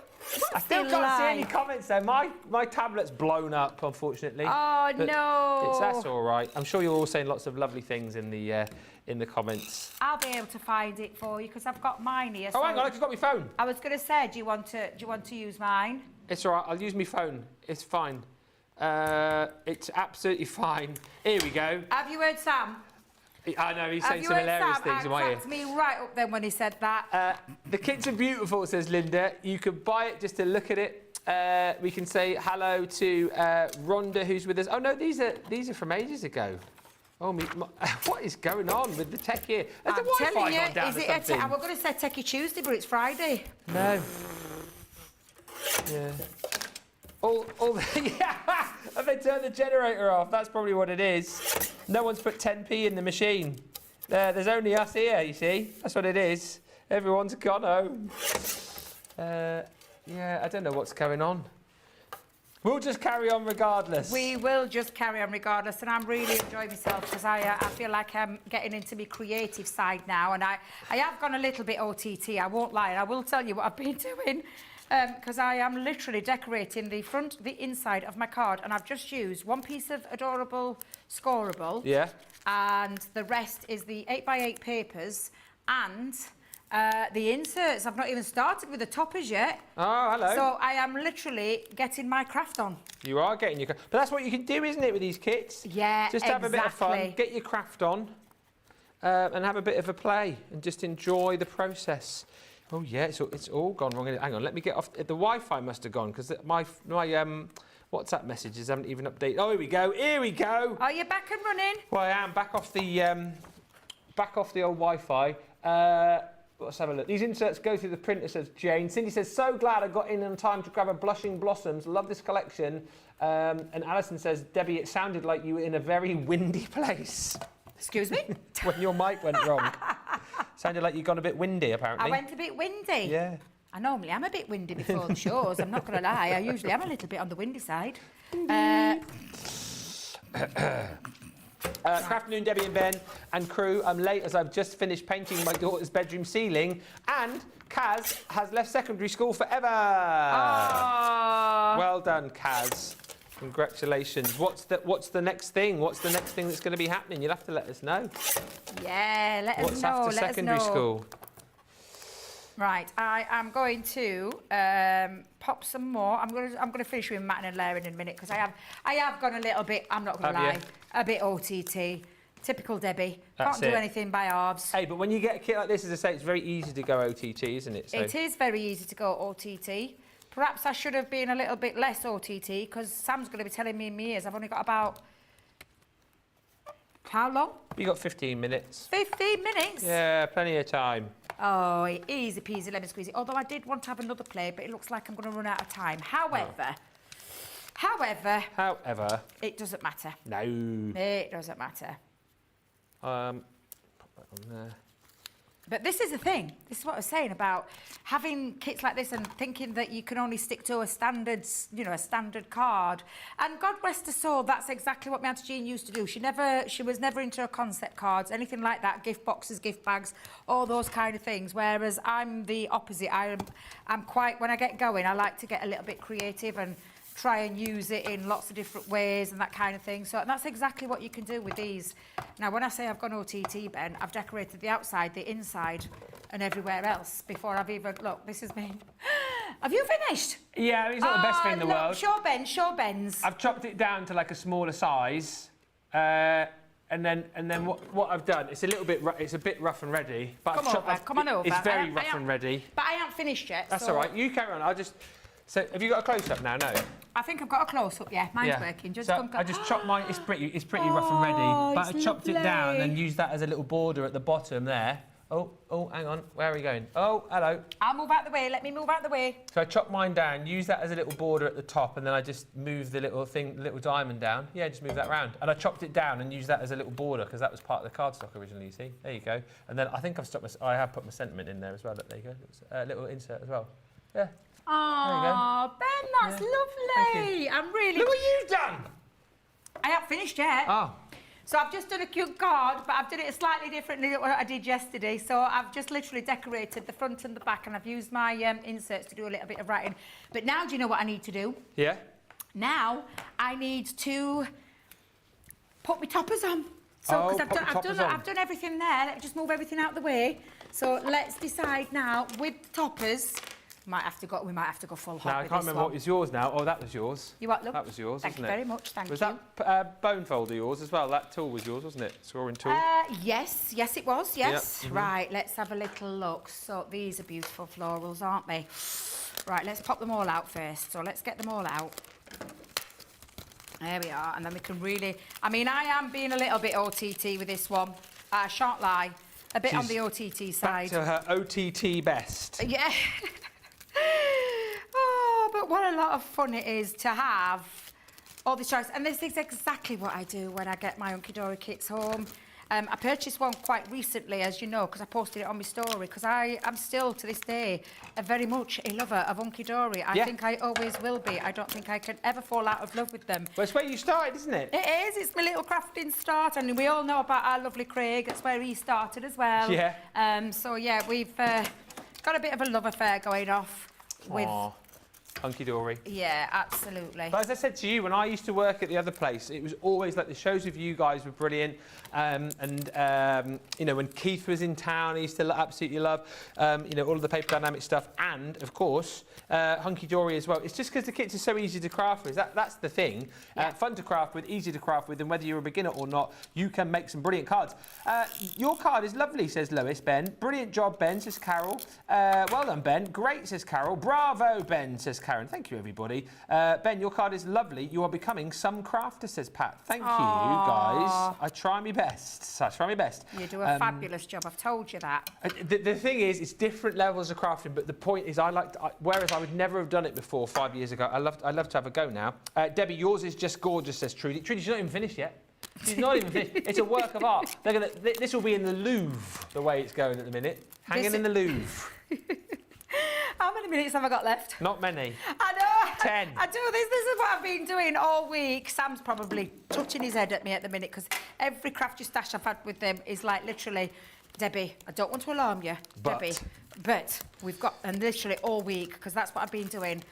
I still can't see any comments though. My tablet's blown up, unfortunately. Oh, but no. That's all right. I'm sure you're all saying lots of lovely things in the comments. I'll be able to find it for you because I've got mine here. Oh, hang on, I've just got my phone. I was going to say, do you want to use mine? It's all right. I'll use my phone. It's fine. It's absolutely fine. Here we go. Have you heard Sam? I know, he's saying some hilarious things in my ear. Cracked me right up then when he said that. The kits are beautiful, says Linda. You could buy it just to look at it. We can say hello to Rhonda, who's with us. Oh no, these are from ages ago. Oh, what is going on with the tech here? Has I'm the Wi-Fi telling you, gone down is or it something? I was going to say Techie Tuesday, but it's Friday. No. Yeah. Yeah. Have they turned the generator off? That's probably what it is. No one's put 10p in the machine. There's only us here, you see. That's what it is. Everyone's gone home. Yeah, I don't know what's going on. We'll just carry on regardless. We will just carry on regardless, and I'm really enjoying myself because I feel like I'm getting into my creative side now, and I have gone a little bit OTT, I won't lie, and I will tell you what I've been doing, because I am literally decorating the inside of my card, and I've just used one piece of adorable scoreable, yeah, and the rest is the 8x8 papers, and the inserts. I've not even started with the toppers yet. Oh, hello. So I am literally getting my craft on. You are getting your craft. But that's what you can do, isn't it, with these kits? Yeah, just have a bit of fun, get your craft on, and have a bit of a play, and just enjoy the process. Oh, yeah, it's all gone wrong. Hang on, let me get off. The Wi-Fi must have gone, because my WhatsApp messages haven't even updated. Oh, here we go. Here we go. Are you back and running? Well, I am back off the old Wi-Fi. Let's have a look. These inserts go through the printer, says Jane. Cindy says, so glad I got in on time to grab a Blushing Blossoms. Love this collection. And Alison says, Debbie, it sounded like you were in a very windy place. Excuse me? When your mic went wrong. Sounded like you'd gone a bit windy, apparently. I went a bit windy. Yeah. I normally am a bit windy before the shows, I'm not going to lie. I usually am a little bit on the windy side. Afternoon, Debbie and Ben and crew. I'm late as I've just finished painting my daughter's bedroom ceiling, and Kaz has left secondary school forever. Aww. Well done, Kaz. Congratulations. What's the next thing? What's the next thing that's going to be happening? You'll have to let us know. Yeah, let us What's know. after let secondary us know. school? Right, I am going to pop some more. I'm going to finish with matting and layering in a minute because I have gone a little bit. I'm not going to lie, a bit OTT. Typical Debbie. Can't do anything by halves. Hey, but when you get a kit like this, as I say, it's very easy to go OTT, isn't it? So. It is very easy to go OTT. Perhaps I should have been a little bit less OTT because Sam's going to be telling me in my ears I've only got about. How long? You got 15 minutes. 15 minutes? Yeah, plenty of time. Oh, easy peasy lemon squeezy. Although I did want to have another play, but it looks like I'm going to run out of time. However, it doesn't matter. No. It doesn't matter. Put that on there. But this is the thing. This is what I was saying about having kits like this and thinking that you can only stick to a standard, a standard card. And God rest her soul, that's exactly what my Auntie Jean used to do. She was never into her concept cards, anything like that, gift boxes, gift bags, all those kind of things. Whereas I'm the opposite. I'm quite, when I get going, I like to get a little bit creative and try and use it in lots of different ways and that kind of thing. So that's exactly what you can do with these. Now, when I say I've gone OTT, Ben, I've decorated the outside, the inside, and everywhere else before I've even... Look, this is me. Have you finished? Yeah, it's not the best thing in the world. Show Ben's. I've chopped it down to like a smaller size, and then what I've done, it's a bit rough and ready. But Come on over. It's very rough and ready. But I haven't finished yet. That's all right. You carry on. So, have you got a close-up now? No. I think I've got a close-up, yeah. Mine's working. I just chopped mine. It's pretty rough and ready. But I chopped it down and used that as a little border at the bottom there. Oh, hang on. Where are we going? Oh, hello. I'll move out the way. Let me move out the way. So I chopped mine down, used that as a little border at the top, and then I just moved the little diamond down. Yeah, just move that round. And I chopped it down and used that as a little border because that was part of the cardstock originally, you see. There you go. And then I think I have put my sentiment in there as well. There you go. It's a little insert as well. Yeah. Oh, Ben, that's lovely. I'm really... Look what you've done! I haven't finished yet. Oh. So I've just done a cute card, but I've done it slightly differently than what I did yesterday. So I've just literally decorated the front and the back, and I've used my inserts to do a little bit of writing. But now do you know what I need to do? Yeah? Now I need to put my toppers on. So, because I've done everything there. Let me just move everything out the way. So let's decide now with toppers. We might have to go full hot. Now, I can't remember what was yours now. Oh, that was yours. You what, look? That was yours, Thank you wasn't it? very much, thank you. Was that bone folder yours as well? That tool was yours, wasn't it? Scoring tool? Yes, it was, yes. Yep. Right, let's have a little look. So these are beautiful florals, aren't they? Right, let's pop them all out first. So let's get them all out. There we are, and then we can really... I mean, I am being a little bit OTT with this one. I shan't lie. A bit on the OTT side. Back to her OTT best. Yeah. Oh, but what a lot of fun it is to have all these choices. And this is exactly what I do when I get my Hunkydory kits home. I purchased one quite recently, as you know, because I posted it on my story, because I am still, to this day, very much a lover of Hunkydory. I think I always will be. I don't think I can ever fall out of love with them. Well, it's where you started, isn't it? It is. It's my little crafting start, and we all know about our lovely Craig. That's where he started as well. Yeah. So, yeah, we've got a bit of a love affair going off with... Hunkydory. Yeah, absolutely. But as I said to you, when I used to work at the other place, it was always like the shows with you guys were brilliant. You know, when Keith was in town, he used to absolutely love, you know, all of the paper dynamic stuff. And, of course, Hunkydory as well. It's just because the kits are so easy to craft with. That's the thing. Fun to craft with, easy to craft with, and whether you're a beginner or not, you can make some brilliant cards. Your card is lovely, says Lois. Ben. Brilliant job, Ben, says Carol. Well done, Ben. Great, says Carol. Bravo, Ben, says Karen. Thank you, everybody. Ben, your card is lovely. You are becoming some crafter, says Pat. Thank you, guys. I try my best. I try my best. You do a fabulous job. I've told you that. The thing is, it's different levels of crafting, but the point is, whereas I would never have done it before 5 years ago, I love to have a go now. Debbie, yours is just gorgeous, says Trudy. Trudy, she's not even finished yet. She's not even finished. It's a work of art. This will be in the Louvre, the way it's going at the minute. Hanging in the Louvre. How many minutes have I got left? Not many. I know. 10. I do. This is what I've been doing all week. Sam's probably touching his head at me at the minute because every crafty stash I've had with them is like literally, Debbie, I don't want to alarm you, Debbie, but we've got, and literally all week, because that's what I've been doing.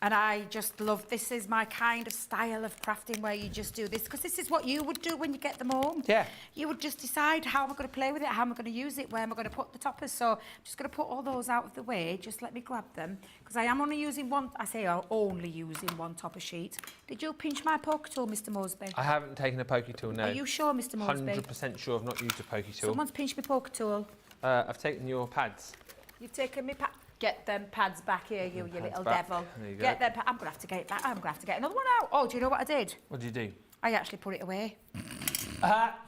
And I just love, this is my kind of style of crafting where you just do this, because this is what you would do when you get them home. Yeah. You would just decide how am I going to play with it, how am I going to use it, where am I going to put the toppers. So I'm just going to put all those out of the way. Just let me grab them, because I am only using one, I say I'm only using one topper sheet. Did you pinch my poke tool, Mr. Moseby? I haven't taken a pokey tool, no. Are you sure, Mr. Moseby? 100% sure I've not used a pokey tool. Someone's pinched my poke tool. I've taken your pads. You've taken me pads. Get them pads back here, you little devil. There you go. Get them. I'm going to have to get it back. I'm going to have to get another one out. Oh, do you know what I did? What did you do? I actually put it away.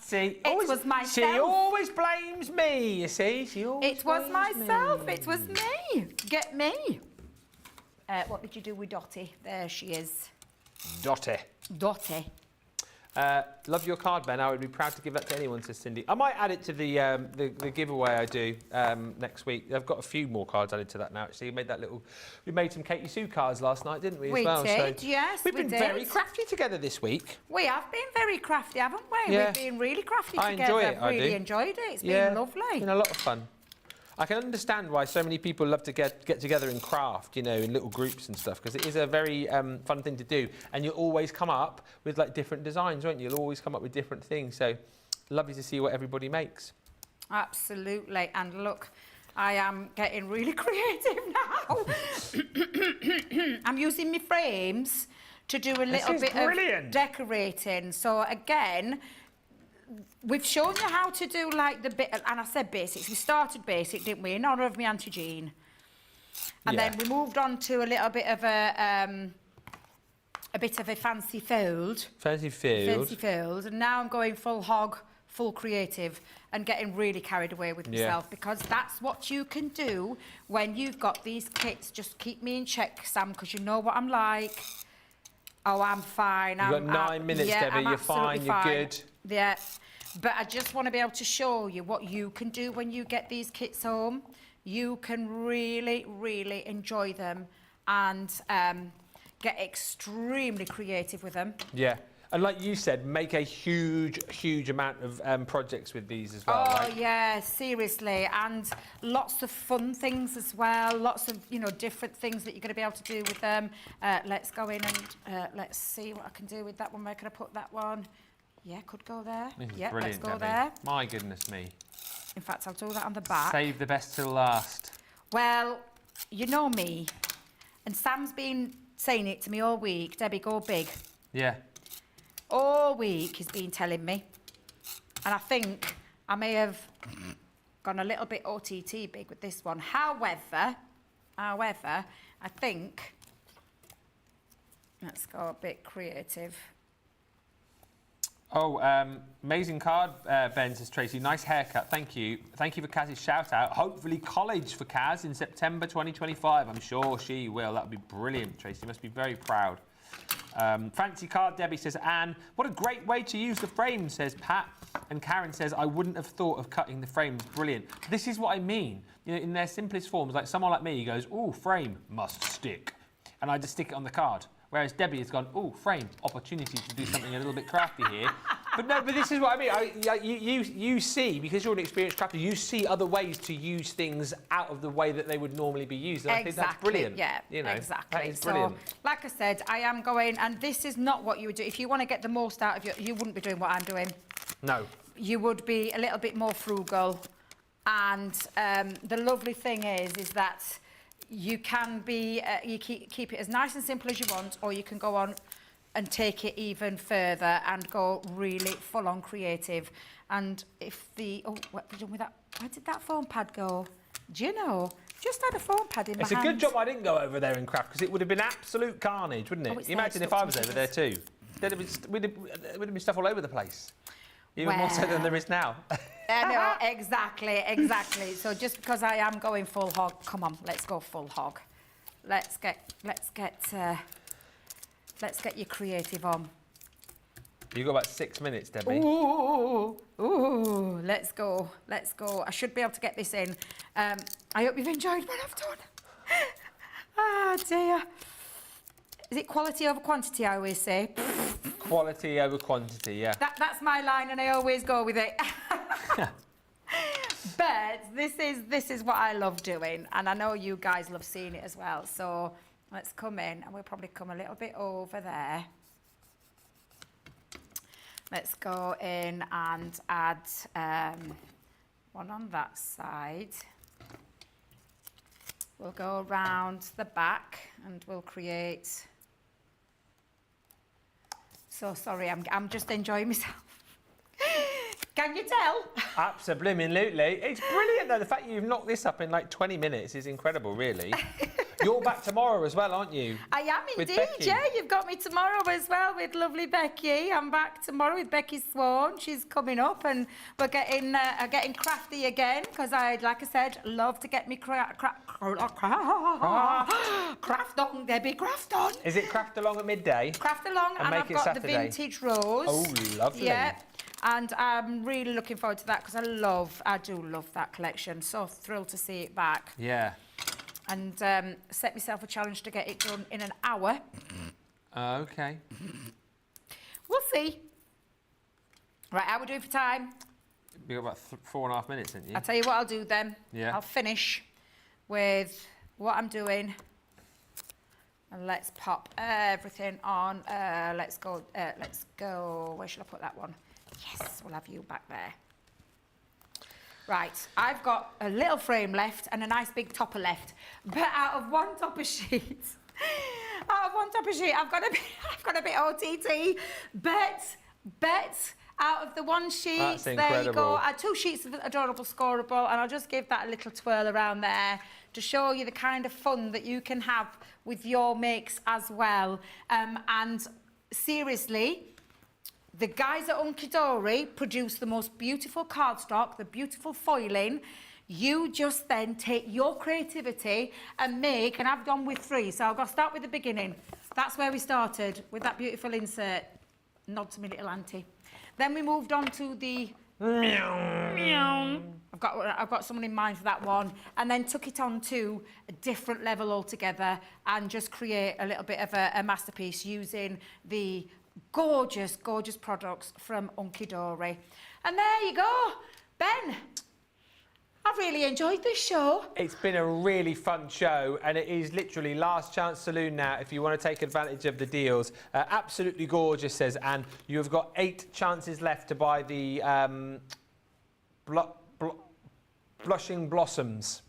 See, it was myself. She always blames me, you see. She always It was myself. me. It was me. Get me. What did you do with Dottie? There she is. Dottie. Dottie. Love your card, Ben. I would be proud to give that to anyone, says Cindy. I might add it to the giveaway I do next week. I've got a few more cards added to that now, actually. We made some Katie Sue cards last night, didn't we, We as well? did, yes, We've we been did. very crafty together this week. We have been very crafty, haven't we? Yeah. We've been really crafty I together. enjoy it, I really do. enjoyed it. It's Yeah, been lovely. It's been a lot of fun. I can understand why so many people love to get together and craft, you know, in little groups and stuff, because it is a very fun thing to do. And you'll always come up with, like, different designs, won't you? You'll always come up with different things. So, lovely to see what everybody makes. Absolutely. And look, I am getting really creative now. I'm using my frames to do a little bit of decorating. So, again... We've shown you how to do like the bit, and I said basics. We started basic, didn't we? In honour of my Auntie Jean, and then we moved on to a little bit of a fancy fold. Fancy fold. And now I'm going full hog, full creative, and getting really carried away with myself because that's what you can do when you've got these kits. Just keep me in check, Sam, because you know what I'm like. Oh, I'm fine. You've got 9 minutes, Debbie. You're fine. You're good. Yeah. But I just want to be able to show you what you can do when you get these kits home. You can really, really enjoy them and get extremely creative with them. Yeah. And like you said, make a huge, huge amount of projects with these as well. Oh, right? yeah, seriously. And lots of fun things as well. Lots of, you know, different things that you're going to be able to do with them. Let's go in and let's see what I can do with that one. Where can I put that one? Yeah, could go there. Yeah, let's go there. My goodness me. In fact, I'll do that on the back. Save the best till last. Well, you know me. And Sam's been saying it to me all week. Debbie, go big. Yeah. All week he's been telling me. And I think I may have gone a little bit OTT big with this one. However, I think... Let's go a bit creative. Oh, amazing card, Ben, says Tracy. Nice haircut, thank you. Thank you for Kaz's shout-out. Hopefully college for Kaz in September 2025. I'm sure she will. That would be brilliant, Tracy. Must be very proud. Fancy card, Debbie, says Anne. What a great way to use the frame, says Pat. And Karen says, I wouldn't have thought of cutting the frames. Brilliant. This is what I mean. You know, in their simplest forms, like someone like me goes, ooh, frame, must stick. And I just stick it on the card. Whereas Debbie has gone, ooh, frame, opportunity to do something a little bit crafty here. But no, but this is what I mean. You see, because you're an experienced crafter, you see other ways to use things out of the way that they would normally be used. And I think that's brilliant. Yeah, you know, exactly. That is brilliant. So, like I said, I am going, and this is not what you would do. If you want to get the most out of you wouldn't be doing what I'm doing. No. You would be a little bit more frugal. And the lovely thing is that you can be, you keep it as nice and simple as you want, or you can go on and take it even further and go really full-on creative. And if the... Oh, what have you done with that? Where did that foam pad go? Do you know? Just had a foam pad in my hand. It's a good job I didn't go over there in craft, because it would have been absolute carnage, wouldn't it? Imagine if I was over there too. There'd have been stuff all over the place. Even more so than there is now. No, exactly. So just because I am going full hog, come on, let's go full hog. Let's get you creative on. You've got about 6 minutes, Debbie. Ooh, let's go. I should be able to get this in. I hope you've enjoyed what I've done. Ah, dear. Is it quality over quantity, I always say? Quality over quantity, yeah. That's my line, and I always go with it. But this is what I love doing, and I know you guys love seeing it as well. So let's come in, and we'll probably come a little bit over there. Let's go in and add one on that side. We'll go around the back, and we'll create... So sorry, I'm just enjoying myself. Can you tell? Absolutely. It's brilliant, though. The fact you've knocked this up in like 20 minutes is incredible, really. You're back tomorrow as well, aren't you? I am indeed, yeah. You've got me tomorrow as well with lovely Becky. I'm back tomorrow with Becky Swan. She's coming up, and we're getting crafty again, because like I said, love to get me craft on, Debbie, craft on. Is it craft along at midday? Craft along, and I've got the vintage rose. Oh, lovely. Yeah. And I'm really looking forward to that, because I do love that collection. So thrilled to see it back. Yeah. And set myself a challenge to get it done in an hour. Okay. We'll see. Right, how are we doing for time? You've got about 4.5 minutes, haven't you? I'll tell you what I'll do then. Yeah. I'll finish with what I'm doing. And let's pop everything on. Let's go. Where should I put that one? Yes, we'll have you back there. Right, I've got a little frame left and a nice big topper left. But out of one topper sheet, I've got a bit OTT. Bet out of the one sheet, That's there incredible. you go. 2 sheets of adorable scoreable, and I'll just give that a little twirl around there to show you the kind of fun that you can have with your makes as well. And seriously, the guys at Hunkydory produce the most beautiful cardstock, the beautiful foiling. You just then take your creativity and make, and I've gone with 3, so I've got to start with the beginning. That's where we started, with that beautiful insert. Nod to me little auntie. Then we moved on to the meow. I've got someone in mind for that one, and then took it on to a different level altogether and just create a little bit of a masterpiece using the gorgeous products from Hunkydory. And there you go, Ben. I've really enjoyed this show. It's been a really fun show, and it is literally last chance saloon now if you want to take advantage of the deals. Absolutely gorgeous, says Anne. You have got 8 chances left to buy the Blushing Blossoms.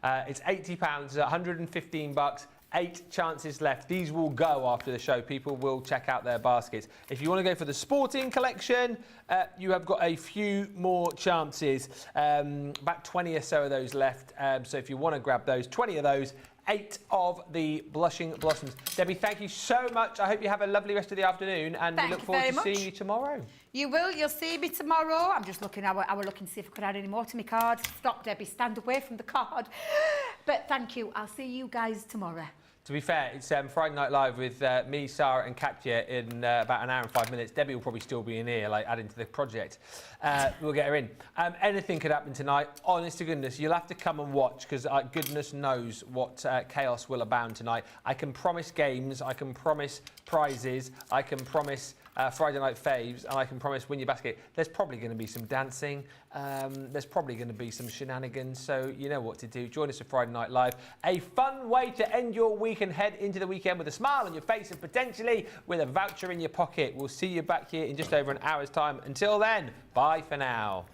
It's £80, $115. 8 chances left. These will go after the show. People will check out their baskets. If you want to go for the sporting collection, you have got a few more chances. About 20 or so of those left. So if you want to grab those, 20 of those, 8 of the Blushing Blossoms. Debbie, thank you so much. I hope you have a lovely rest of the afternoon, and we look forward to seeing you tomorrow. You will. You'll see me tomorrow. I'm just looking. I were looking to see if I could add any more to my cards. Stop, Debbie. Stand away from the card. But thank you. I'll see you guys tomorrow. To be fair, it's Friday Night Live with me, Sarah and Katya in about an hour and 5 minutes. Debbie will probably still be in here, like adding to the project. We'll get her in. Anything could happen tonight. Honest to goodness, you'll have to come and watch, because goodness knows what chaos will abound tonight. I can promise games, I can promise prizes, I can promise Friday Night Faves, and I can promise Win Your Basket. There's probably going to be some dancing. There's probably going to be some shenanigans, so you know what to do. Join us for Friday Night Live. A fun way to end your week and head into the weekend with a smile on your face and potentially with a voucher in your pocket. We'll see you back here in just over an hour's time. Until then, bye for now.